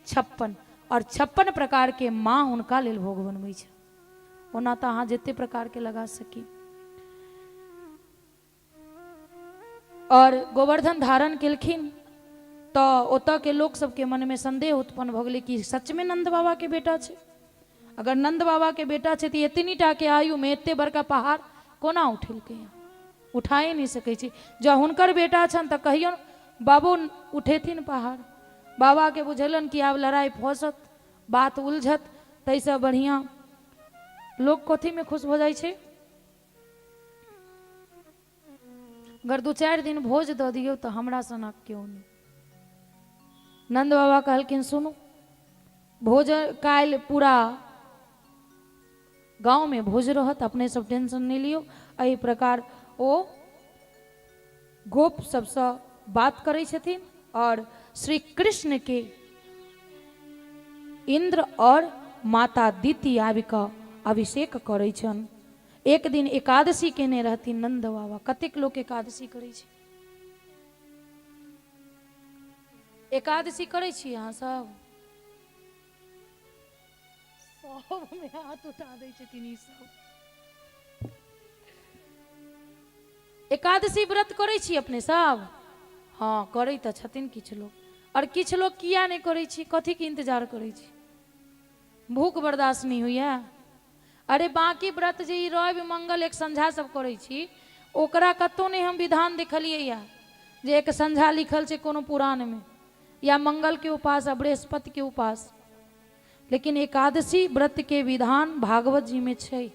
56, और 56 प्रकार के माँ हुनका लेल भोग बनबै छै। ओना तो अहाँ जते प्रकार के लगा सकी। और गोवर्धन धारण केलखिन तो ओतऽ के लोग सबके मन में संदेह उत्पन्न भ गेलै कि सच में नंद बाबा के बेटा छै। अगर नंद बाबा के बेटा छै तो एतनीटा के आयु में एते बड़का पहाड़ कोना उठेलकै, उठाए नहीं सकै छै। जँ हुनकर बेटा छन तो कहियो बाबू उठेथिन पहाड़। बाबा के बुझलन कि आब लड़ाई फंसत, बात उलझत, तैसे बढ़िया लोग कथी में खुश हो जाए छै, अगर 2-4 दिन भोज दऽ दियौ तो हमरा सनक क्यों नहीं। नंद बाबा कहलखिन सुनू, भोज काल्हि पूरा गांव में भोज रहत, अपने सब टेंशन नहीं लियो। एहि प्रकार ओ गोप सबसे बात करै छथिन, और श्री कृष्ण के इंद्र और माता दिति आबि कऽ अभिषेक करै छन। एक दिन एकादशी केने रहथिन नंद बाबा। कतेक लोग एकादशी करै छै? एकादशी करै छी अहाँ सब? सब में हाथ उठा दै छथिन ई सब। एकादशी व्रत करै छी अपने सब? हाँ करै तऽ छथिन किछु लोग। और किछु लोग किया नहीं करै छी? कथी के इंतजार करै छी? भूख बर्दाश्त नहीं हुई है? अरे बाकी व्रत जे ई रवि मंगल एक संझा सब करै छी, ओकरा कतौ नहीं हम विधान देखलिए या जे एक संझा लिखल छै कोनो पुराण में, या मंगल के उपास या बृहस्पति के उपास। लेकिन एकादशी व्रत के विधान भागवत जी में छै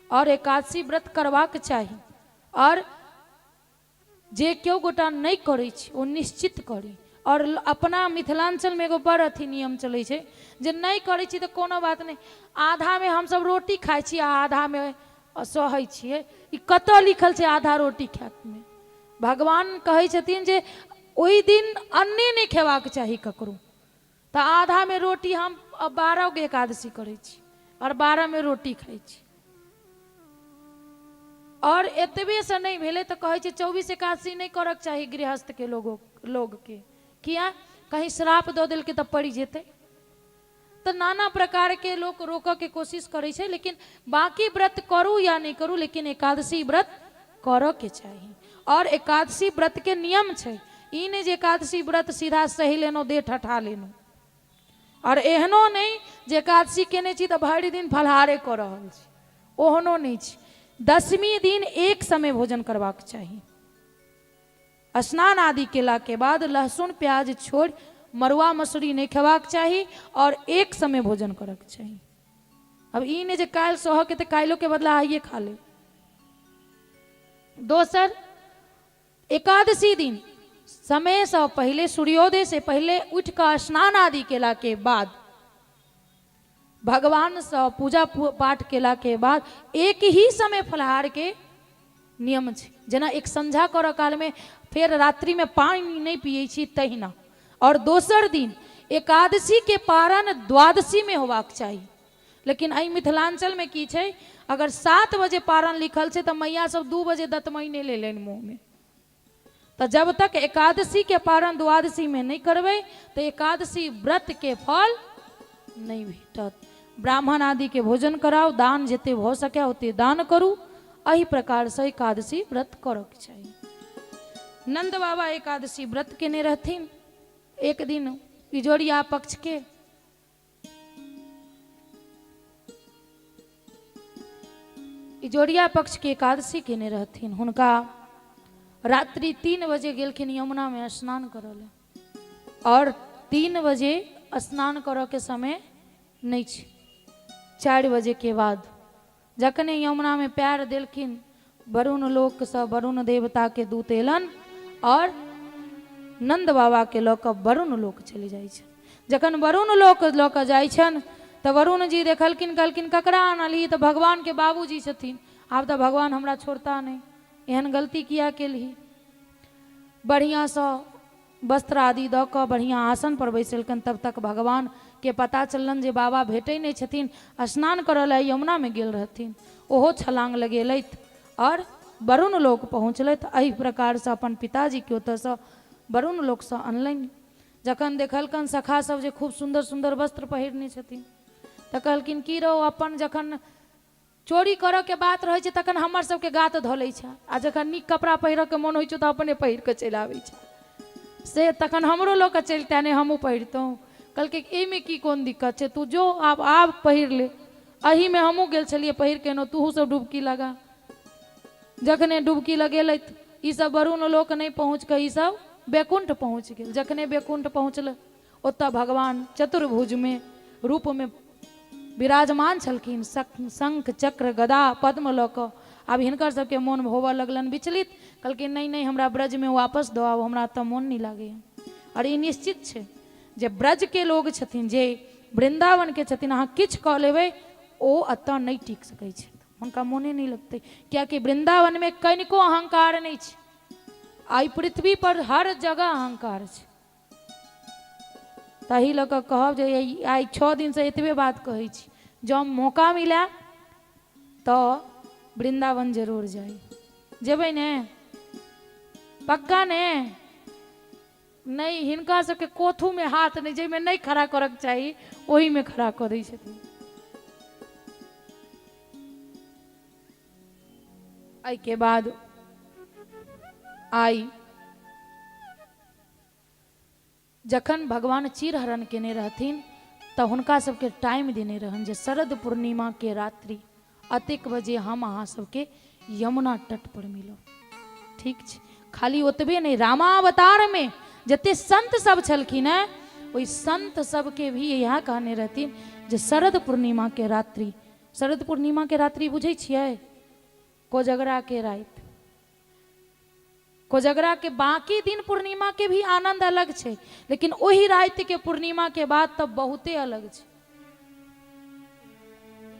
और एकादशी व्रत करबाक चाही। और जे क्यों गोटा नहीं करै छै ओ निश्चित करी। और अपना मिथिलांचल में एगो बड़ अथी नियम चलै छै जे नहीं करै छी तऽ कोनो बात नहीं, आधा में हम सब रोटी खाइ छी आ आधा में सहै छियै। ई कतऽ लिखल छै आधा रोटी खाए में? भगवान कहै छथिन जे ओई दिन अन्ने नहीं खेबाक चाही ककरो। तो आधा में रोटी हम 12 गो एकादशी करै छी और 12 में रोटी खाइ छी। और एतबे से नहीं भेले तो कहे 24 एकादशी नहीं करक चाही गृहस्थ के लोग के। किया? कहीं श्राप दो दिल के तब पड़ी जेते। तो नाना प्रकार के लोग रोक के कोशिश करे छे। लेकिन बाकी व्रत करू या नहीं करू, लेकिन एकादशी व्रत कर के चाहिए। और एकादशी व्रत के नियम छे, ई नहीं जे एकादशी व्रत सीधा सही लेनो देह ठठा लेनो। और एहनो नहीं जे एकादशी केने छी तो भरि दिन फलहारे कर रहल छी, ओहनो नहीं छी। 10वीं दिन एक समय भोजन करबाक चाहिए। स्नान आदि केला के बाद लहसुन प्याज छोड़ मरुआ मसूरी नहीं खेबाक चाहिए और एक समय भोजन करक चाहिए। अब ई ने जे काल सह के तो कालो के बदला आइए खा ले। दोसर, एकादशी दिन समय से पहले, सूर्योदय से पहले उठ कर स्नान आदि केला के बाद, भगवान से पूजा पाठ केला के बाद एक ही समय फलहार के नियम छै। जना एक संझा कर काल में फिर रात्रि में पानी नहीं पिए छी तहिना। और दोसर दिन एकादशी के पारण द्वादशी में होबाक चाहिए। लेकिन आई मिथिलांचल में की छै, अगर 7 बजे पारण लिखल छै तो मैया सब 2 बजे दतमैने ले लेन मुंह में। तो जब तक एकादशी के पारण द्वादशी में नहीं करबे तो एकादशी व्रत के फल नहीं भेटत। ब्राह्मण आदि के भोजन कराओ, दान जते भ सके ओते दान करू। एही प्रकार से एकादशी व्रत करक चाहिए। नंद बाबा एकादशी व्रत केने रहथिन। एक दिन इजोरिया पक्ष के एकादशी केने रहथिन। हुनका रात्रि 3 बजे गेलखिन यमुना में स्नान करल, और 3 बजे स्नान करऽ के समय नहीं छै। 4 बजे के बाद जखने यमुना में पैर देलखिन, वरुण लोक से वरुण देवता के दूत एलन और नंद बाबा के लऽ कऽ वरुण लोक चले जाइ छन। जखन वरुण लोक लऽ कऽ जाइ छन तो वरुण जी देखलखिन, कहलखिन ककरा आनली? तो भगवान के बाबूजी छथिन। आब तो भगवान हमरा छोड़ता नहीं, एहन गलती किया केलही? बढ़िया सा वस्त्र आदि दऽ कऽ बढ़िया आसन पर बैसलकन। तब तक भगवान के पता चलन जे बाबा भेटै नहीं छथिन, स्नान करऽ ला यमुना में गेल रहथिन। ओहो छलांग लगेलथि और वरुण लोक पहुँचलथि। एही प्रकार से अपन पिताजी के ओतऽ से वरुण लोक से अनलनि। जखन देखलकन सखा सब जे खूब सुंदर सुंदर वस्त्र पहिरने छथिन तऽ कहलखिन की रहो, अपन जखन चोरी करऽ के बात रहै छै तखन हमर सबके गात धऽ लै छै, आ जखन नीक कपड़ा पहिरऽ के मोन होइ छै तऽ अपने पहिर के चलि आबै छै। से तखन हमरो लोग के चलते नहीं, हमहूँ पहिरतहुँ। कहलकै एहिमे की कोन दिक्कत छै, तू जो आब पहिर ले। एही में हमहूँ गेल छलियै पहिर के एनहुँ, तूहू सब डुबकी लगा। जखने डुबकी लगेलथि ई सब वरुण लोक नहीं पहुँच के ई सब बैकुंठ पहुँच गेल। जखने बैकुंठ पहुँचल ओतऽ भगवान चतुर्भुज में रूप में विराजमान छलखिन, शंख चक्र गदा पद्म लऽ कऽ। आब हिनकर सबके मोन होबऽ लगलन विचलित। कहलखिन नहीं नहीं, हमरा ब्रज में वापस दो आब, हमरा तऽ मोन नहीं लागैए। और ई निश्चित छै जे ब्रज के लोग छथिन, जे वृंदावन के छथिन, अहाँ किछु कऽ लेबै ओ एतऽ नहीं टिक सकै छै, हुनका मोने नहीं लगतै। कियाकि वृंदावन में कनिको अहंकार नहीं छै। आई पृथ्वी पर हर जगह अहंकार छै। तही लऽ कऽ कहब जे आई 6 दिन से एतबे बात कहै छी जब मौका मिला तो वृंदावन जरूर जाई। जेबै ने पक्का ने नहीं, हिनका सबके कोथू में हाथ नहीं, जाहिमे नहीं खड़ा करक चाही ओही में खड़ा कर दै छथिन। आई के बाद आई जखन भगवान चीरहरण केने रहथिन तो हुनका सबके टाइम देने रहन जे शरद पूर्णिमा के रात्रि अतेक बजे हम अहाँ सबके यमुना तट पर मिलो। ठीक छै, खाली ओतबे नहीं, रामावतार में जते संत सब छलखिन है ओई संत सबके भी यह कहने रहथिन जे शरद पूर्णिमा के रात्रि, शरद पूर्णिमा के रात्रि बुझै छियै, कोजगरा के रात। कोजगरा के बाकी दिन पूर्णिमा के भी आनंद अलग छे, लेकिन वही रात के पूर्णिमा के बाद तब बहुते अलग छे।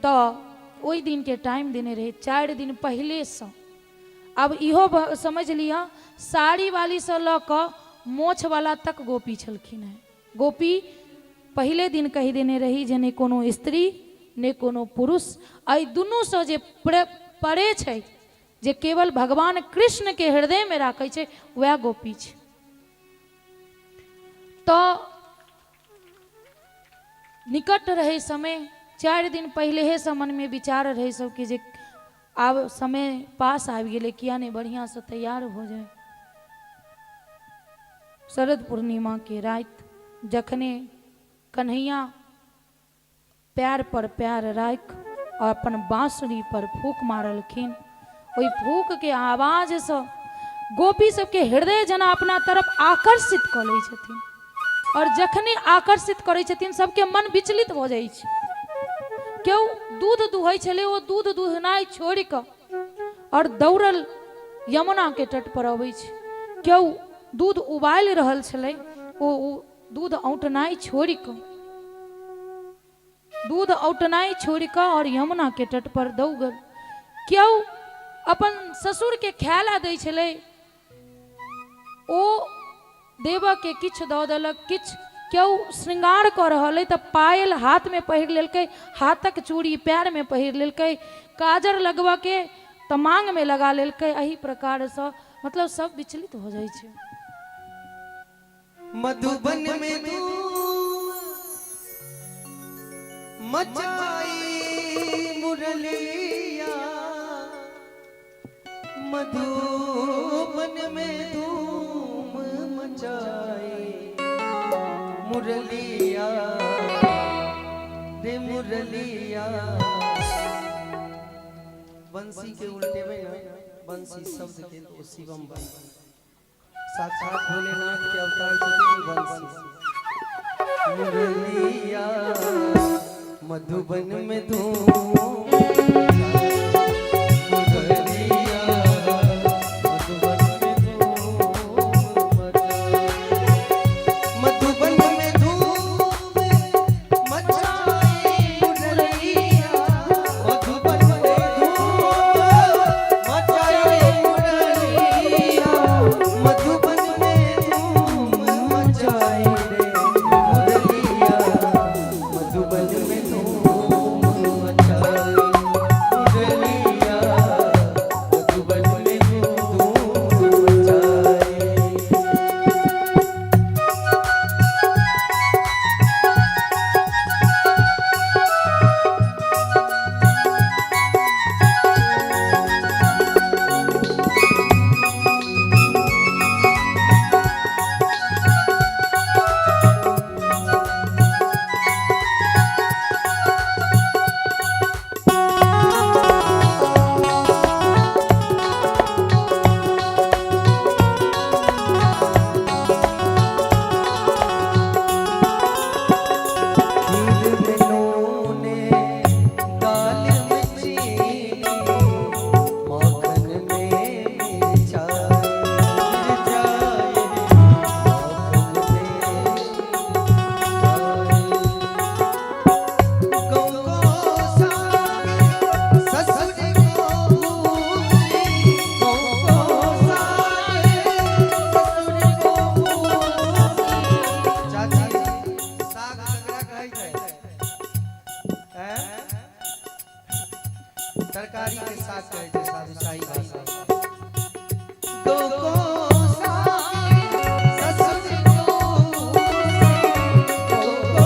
तो वही दिन के टाइम देने रहे 4 दिन पहले से। अब इहो समझ लिया, साड़ी वाली से ल क मोछ वाला तक गोपी छलखिन है। गोपी पहले दिन कही देने रही जे ने कोनो स्त्री ने कोनो पुरुष, आई दुनू से जे पड़े छै, जे केवल भगवान कृष्ण के हृदय में राखे छै, वह गोपी छै। तो निकट रहे समय, 4 दिन पहले हे से मन में विचार रहे सबके जे आब समय पास आ गए, किया नहीं बढ़िया से तैयार हो जाए। शरद पूर्णिमा के रात जखने कन्हैया पैर पर पैर राख और अपन बांसुरी पर फूक मारलखिन, ओई फूक के आवाज से गोपी सबके हृदय जना अपना तरफ आकर्षित कर लै छथिन। और जखने आकर्षित करे छथिन सबके मन विचलित हो जाइ छै। केओ दूध दुहै छले, वो दूध दुहनाइ छोड़ के और दौड़ल यमुना के तट पर अबै छै। केओ दूध उबाल रहल छले, वो दूध औंटनाइ छोड़ के, दूध औंटनाइ छोड़ के और यमुना के तट पर दौड़ल। केओ अपन ससुर के ख्याला दै छले, ओ देव के किछ दऽ देलक, किछ केओ श्रृंगार कर रहल है तो पायल हाथ में पहिर लेलकै, हाथक चूड़ी पैर में पहिर लेलकै, काजर लगवा के तो मांग में लगा लेलकै। एही प्रकार से मतलब सब विचलित हो जाइ छै। मधुबन में धूम मचाई मुरलिया, मधुबन में धूम मचाई मुरलिया रे मुरलिया। बंसी के उल्टे में ना बंसी शब्द के तो शिवम बन, साक्षात भोलेनाथ के अवतार छथिन बंसी। मुरलिया मधुबन में धूम मधुबन में धूम मचाई। तरकारी के साथ कहे जे साधु शाही भाषा दो को साथ ससुर को दो को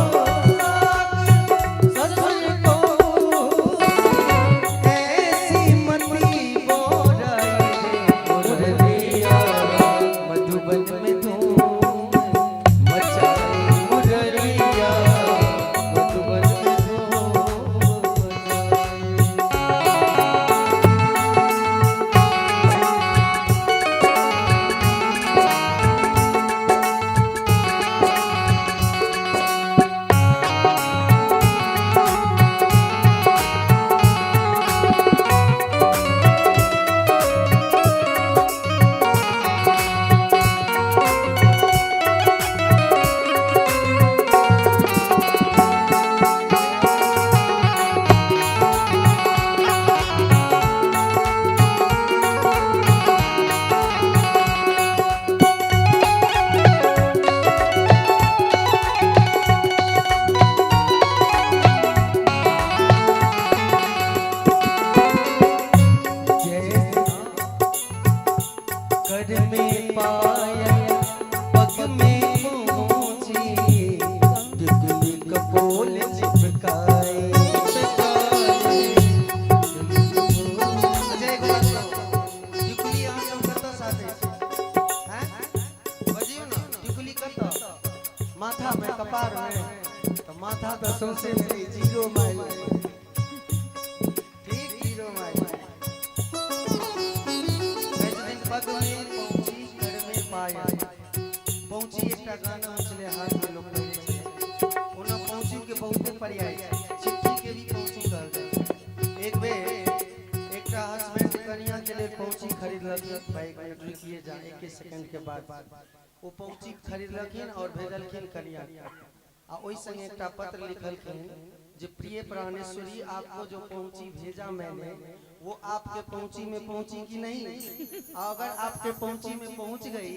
साथ ससुर को ऐसी मती बोराई मधुबन में धूम मचाई मुरलिया मधुबन में धूम कर में पाया पग में पहुंची जुगली कपोल चिपकाए अजय को जुगली यहाँ सब करता साथे हैं बजियो ना जुगली करता माथा में कपार में तो माथा तो सबसे जीरो माइल ठीक जीरो माइल पग में पहुंची घर में पाया पहुंची एकटा गाना चले हाथ में लोग पहले छे ओना पहुंची के बहुते पर्याय चिट्ठी के भी पहुंची कहल जाय एक बेर एकटा हस्बैंड कन्या के लिए पहुंची खरीदलक भाई एक मिनट रुकिए जा एक सेकंड के बाद वो पहुंची खरीदलखिन और भेजलखिन कन्या आ ओई संग एकटा पत्र लिखलखिन जो प्रिय प्राणेश्वरी आपको जो पहुंची भेजा मैंने वो आपके पहुंची में पहुंची कि नहीं अगर आपके पहुंची में पहुंच गई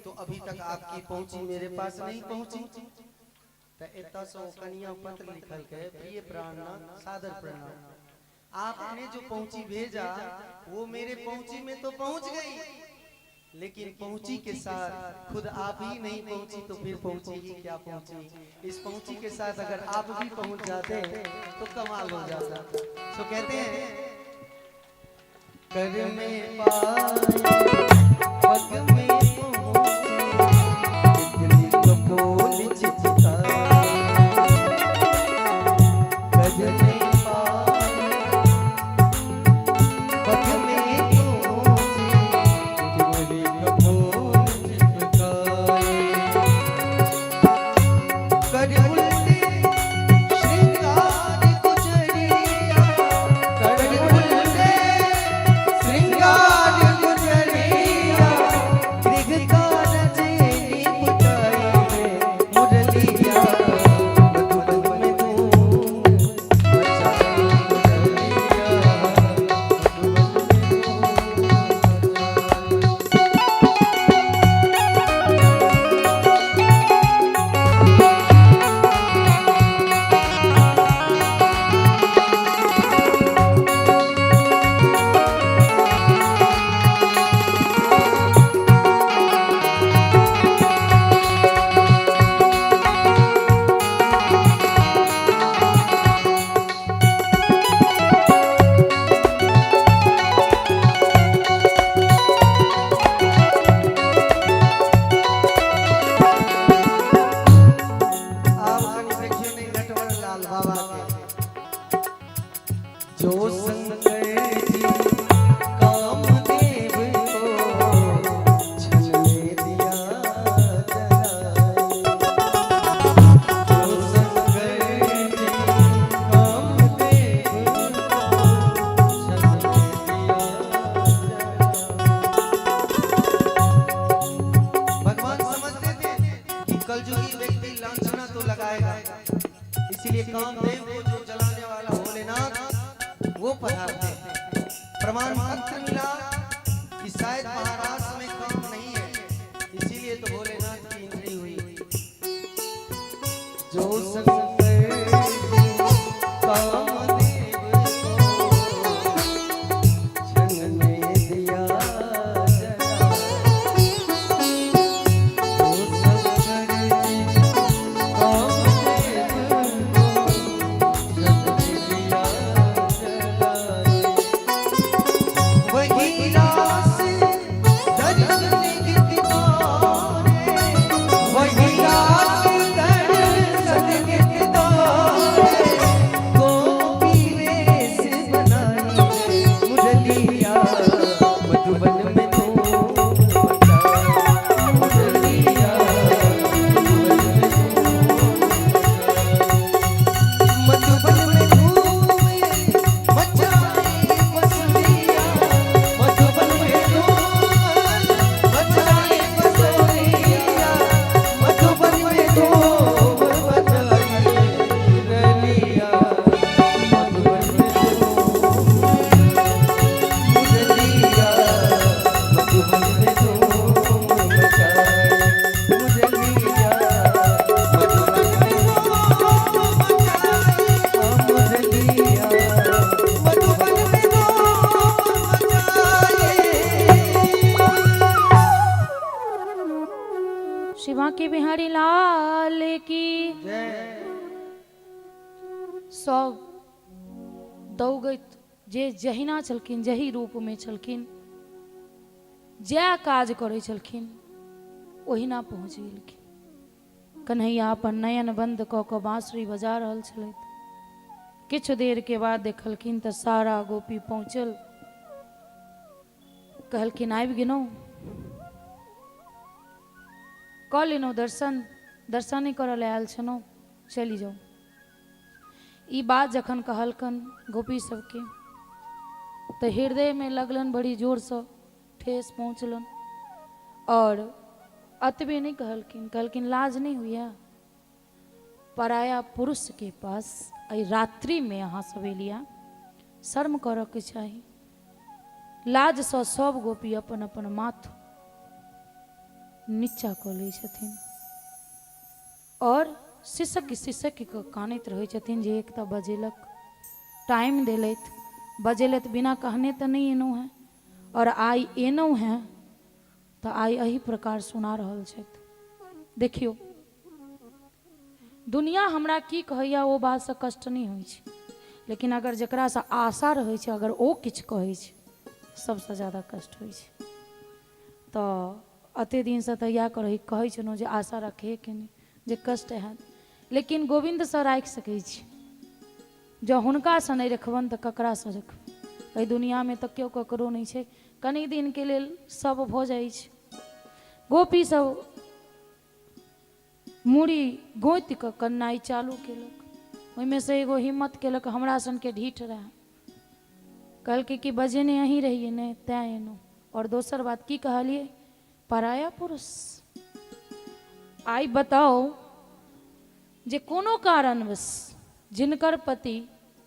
तो अभी तक आपकी पहुंची मेरे पास नहीं पहुंची तो एता सो कन्या पत्र लिखल के प्रिय प्राणनाथ सादर प्रणाम आपने जो पहुंची भेजा वो मेरे पहुंची में तो पहुंच गई लेकिन पहुंची के साथ खुद आप ही नहीं पहुंची तो फिर पहुंचेगी क्या पहुंची इस पहुंची के साथ अगर आप भी पहुंच जाते तो कमाल हो जाता तो कहते हैं कर में पाया पग में पहुंची जुगली कपोल चिपकाए कर में पाया पग में पहुंची जुगली कपोल चिपकाए कर उल्टे श्रृंगार गुजरिया कर उल्टे श्रृंगार गुजरिया कृगकार जेनी पुटाए मुरलिया मधुबन में धूम मचाए मुरलिया आप कहीं देखिए नहीं नटवर लाल बाबा के जो शंकर जी कामदेव को छलने दिया जलाए जो शंकर जी कामदेव को छलने दिया जलाए भगवान समझते थे कि कलयुगी व्यक्ति लांछना तो लगाएगा इसीलिए कामदेव को जो जलाने वाला भोलेनाथ वो पधारते हैं प्रमाण पत्र मिला कि शायद महाराष्ट्र में काम नहीं है इसीलिए तो भोलेनाथ की इंद्री हुई जो शंकर जी कामदेव को बांके बिहारी लाल की सब दौगैत जे जहिना छलखिन, जही रूप में छलखिन, जै काज करै छलखिन ओहिना पहुँच गेलखिन। कन्हैया अपन नयन बंद कऽ कऽ बांसुरी बजा रहल छलथि। किछु देर के बाद देखलखिन तऽ सारा गोपी पहुँचल। कहलखिन आबि गेलहुँ, कऽ लेलहुँ दर्शन, दर्शने करऽ लए आयल छलहुँ, चलि जाउ। ई बात जखन कहलकन गोपी सबके तऽ हृदय में लगलन बड़ी जोर से ठेस पहुँचलन। और अतबे नहीं कहलखिन, कहलखिन लाज नहीं हुआ पराया पुरुष के पास आई रात्रि में अहाँ सब एलिया, शर्म करऽ के चाही। लाज से सब गोपी अपन अपन माथ नीचा कऽ लै छथिन और सिसक सिसक के कानैत रहै छथिन जे एक तऽ बजेलक, टाइम देलथि, बजेलथि बिना कहने तऽ नहीं एनहुँ हैं, और आई एनहुँ हैं तऽ आई एही प्रकार सुना रहल छथि। देखियो दुनिया हमरा की कहैया ओ बात से कष्ट नहीं होइ छै, लेकिन अगर जकरा से आशा रहै छै अगर ओ किछु कहै छै सबसे ज्यादा कष्ट होइ छै। तऽ अते दिन से तऽ इएह कहै छलहुँ जे आशा रखे के नहीं, जे कष्ट हैत लेकिन गोविंद से राखि सकै छी। जँ हुनका से नहीं रखबन तऽ ककरा से रखब। एहि दुनिया में तऽ केओ ककरो नहीं छै, कनी दिन के लेल सब भऽ जाइ छै। गोपी सब मूड़ी गोति कऽ कन्नाई चालू केलक। ओहिमे से एगो हिम्मत केलक, हमरा सन के ढीठ रहे, कहलकै कि बजेने अहीं रहिए ने तैं एनहुँ। और दोसर बात की कहलिए, पराया पुरुष। आई बताओ जे कोनो कारणवश जिनकर पति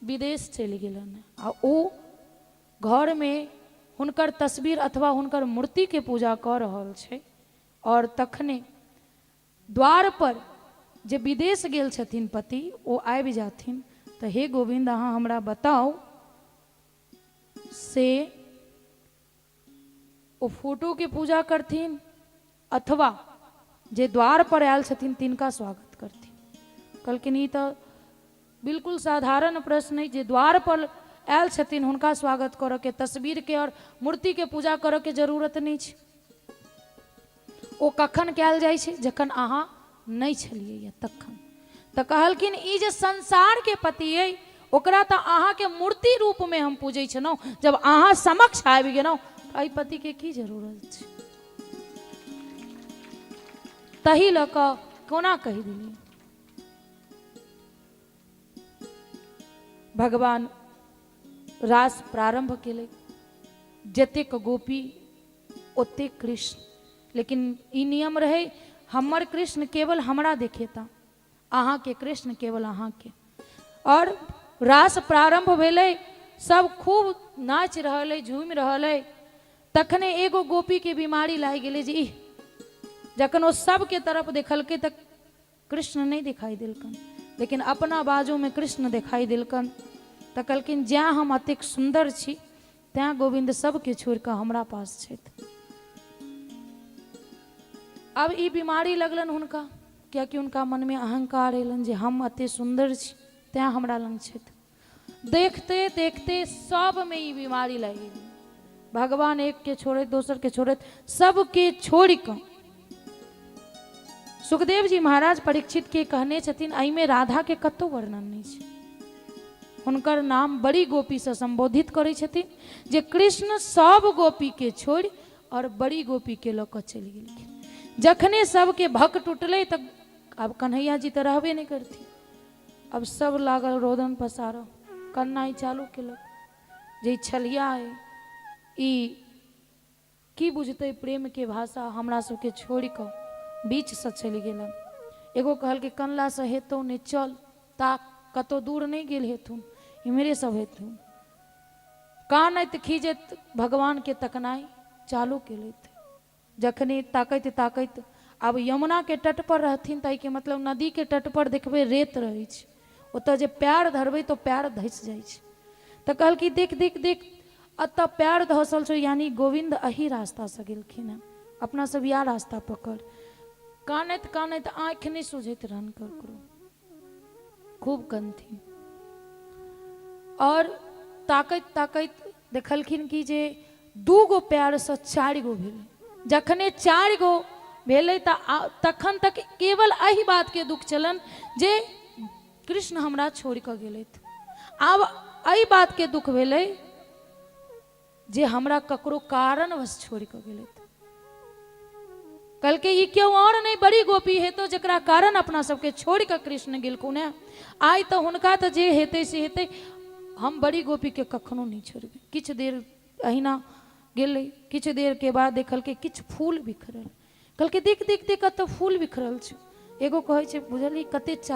विदेश चलि गेलन आ ओ घर में हुनकर तस्वीर अथवा हुनकर मूर्ति के पूजा कऽ रहल छै, और तखने द्वार पर जे विदेश गेल छथिन पति ओ आबि जाथिन तऽ हे गोविंद अहाँ हमरा बताओ से ओ फोटो के पूजा करथिन अथवा जे द्वार पर आयल छथिन तिनका स्वागत करथिन। कहलखिन ई तऽ बिल्कुल साधारण प्रश्न है, जे द्वार पर आयल छथिन हुनका स्वागत करऽ के, तस्वीर के और मूर्ति के पूजा करऽ के जरूरत नहीं छै। ओ कखन कयल जाइ छै, जखन अहाँ नहीं छलियै तखन। तऽ कहलखिन ई जे संसार के पति है ओकरा तऽ अहाँ के मूर्ति रूप में हम पूजै छलहुँ, जब अहाँ समक्ष आबि गेलहुँ एहि पति के की जरूरत छै। तही लऽ कऽ कोना कहि देलियै। भगवान रास प्रारंभ केले, जतेक गोपी ओतेक कृष्ण, लेकिन ई नियम रहे हमर कृष्ण केवल हमरा देखेता, अहाँ के कृष्ण केवल अहाँ के। और रास प्रारंभ भेले, सब खूब नाच रहल, झूम रहल। तखने एगो गोपी के बीमारी लागि गेलै जे जखन ओ सबके तरफ देखलकै तऽ कृष्ण नहीं दिखाई दिलकन, लेकिन अपना बाजू में कृष्ण दिखाई दिलकन। तऽ कहलखिन जँ हम अतेक सुंदर छी तैं गोविंद सबके छोड़ कऽ हमरा पास छथि। अब ई बीमारी लगलन हुनका, कियाकि उनका मन में अहंकार एलन जे हम अते सुंदर छी तैं हमरा लंग छथि। देखते देखते सब में ई बीमारी लागि गेल। भगवान एक के छोड़ैत दोसर के छोड़ैत सबके छोड़ कऽ सुखदेव जी महाराज परीक्षित के कहने छथिन एहि में राधा के कतौ वर्णन नहीं छै। हुनकर नाम बड़ी गोपी से संबोधित करै छथिन जे कृष्ण सब गोपी के छोड़ और बड़ी गोपी के लऽ कऽ चलि गेलखिन। जखने सबके भक टूटले तब अब कन्हैया जी तो रहबे नहीं करती, अब सब लागल रोदन पसारो, कन्नाई चालू केलक जे छलिया है ई की बुझते प्रेम के भाषा, हमरा सबके छोड़ कऽ बीच से चलि गेलन। एगो कहल के कनला से हेतौ ने चल, ता कतो दूर नहीं गेल हेथुन, इमरे सब हेथुन। कानैत खीजैत भगवान के तकनाई चालू केलथि। जखने ताकैत ताकैत अब यमुना के तट पर रहथिन ताई के मतलब नदी के तट पर देखबे रेत रहे छै, ओतऽ जे पैर धरबै तो पैर धस जाइ छै। तऽ कहल कि देख देख देख अतः पैर धसल छौ, यानी गोविंद अही रास्ता से गेलखिन हैं, अपना सब या रास्ता पकड़। कानैत कानैत आँखि नहीं सुझैत रहन ककरो, खूब कनथिन। और ताकैत ताकैत देखलखिन कि जे 2 गो पैर से 4 गो भेलै। जखने 4 गो भेलै तखन तक केवल एही बात के दुख चलन जे कृष्ण हमरा छोड़ कऽ गेलथि। आब एही बात के दुख भेलै जे हमरा ककरो कारणवश छोड़ कऽ गेलथि। कहलकै ई क्यों और नहीं बड़ी गोपी हेतौ जकरा कारण अपना सबके छोड़ कऽ कृष्ण गेलखुन है। आइ तऽ हुनका तऽ जे हेतै से हेतै, हम बड़ी गोपी के कखनो नहीं छोड़बै। किछु देर अहिना गेलै, किछु देर के बाद देखलकै किछु फूल बिखरल। कहलकै देख देख देख कतऽ फूल बिखरल छै। एगो कहै छै बुझली कते चालाक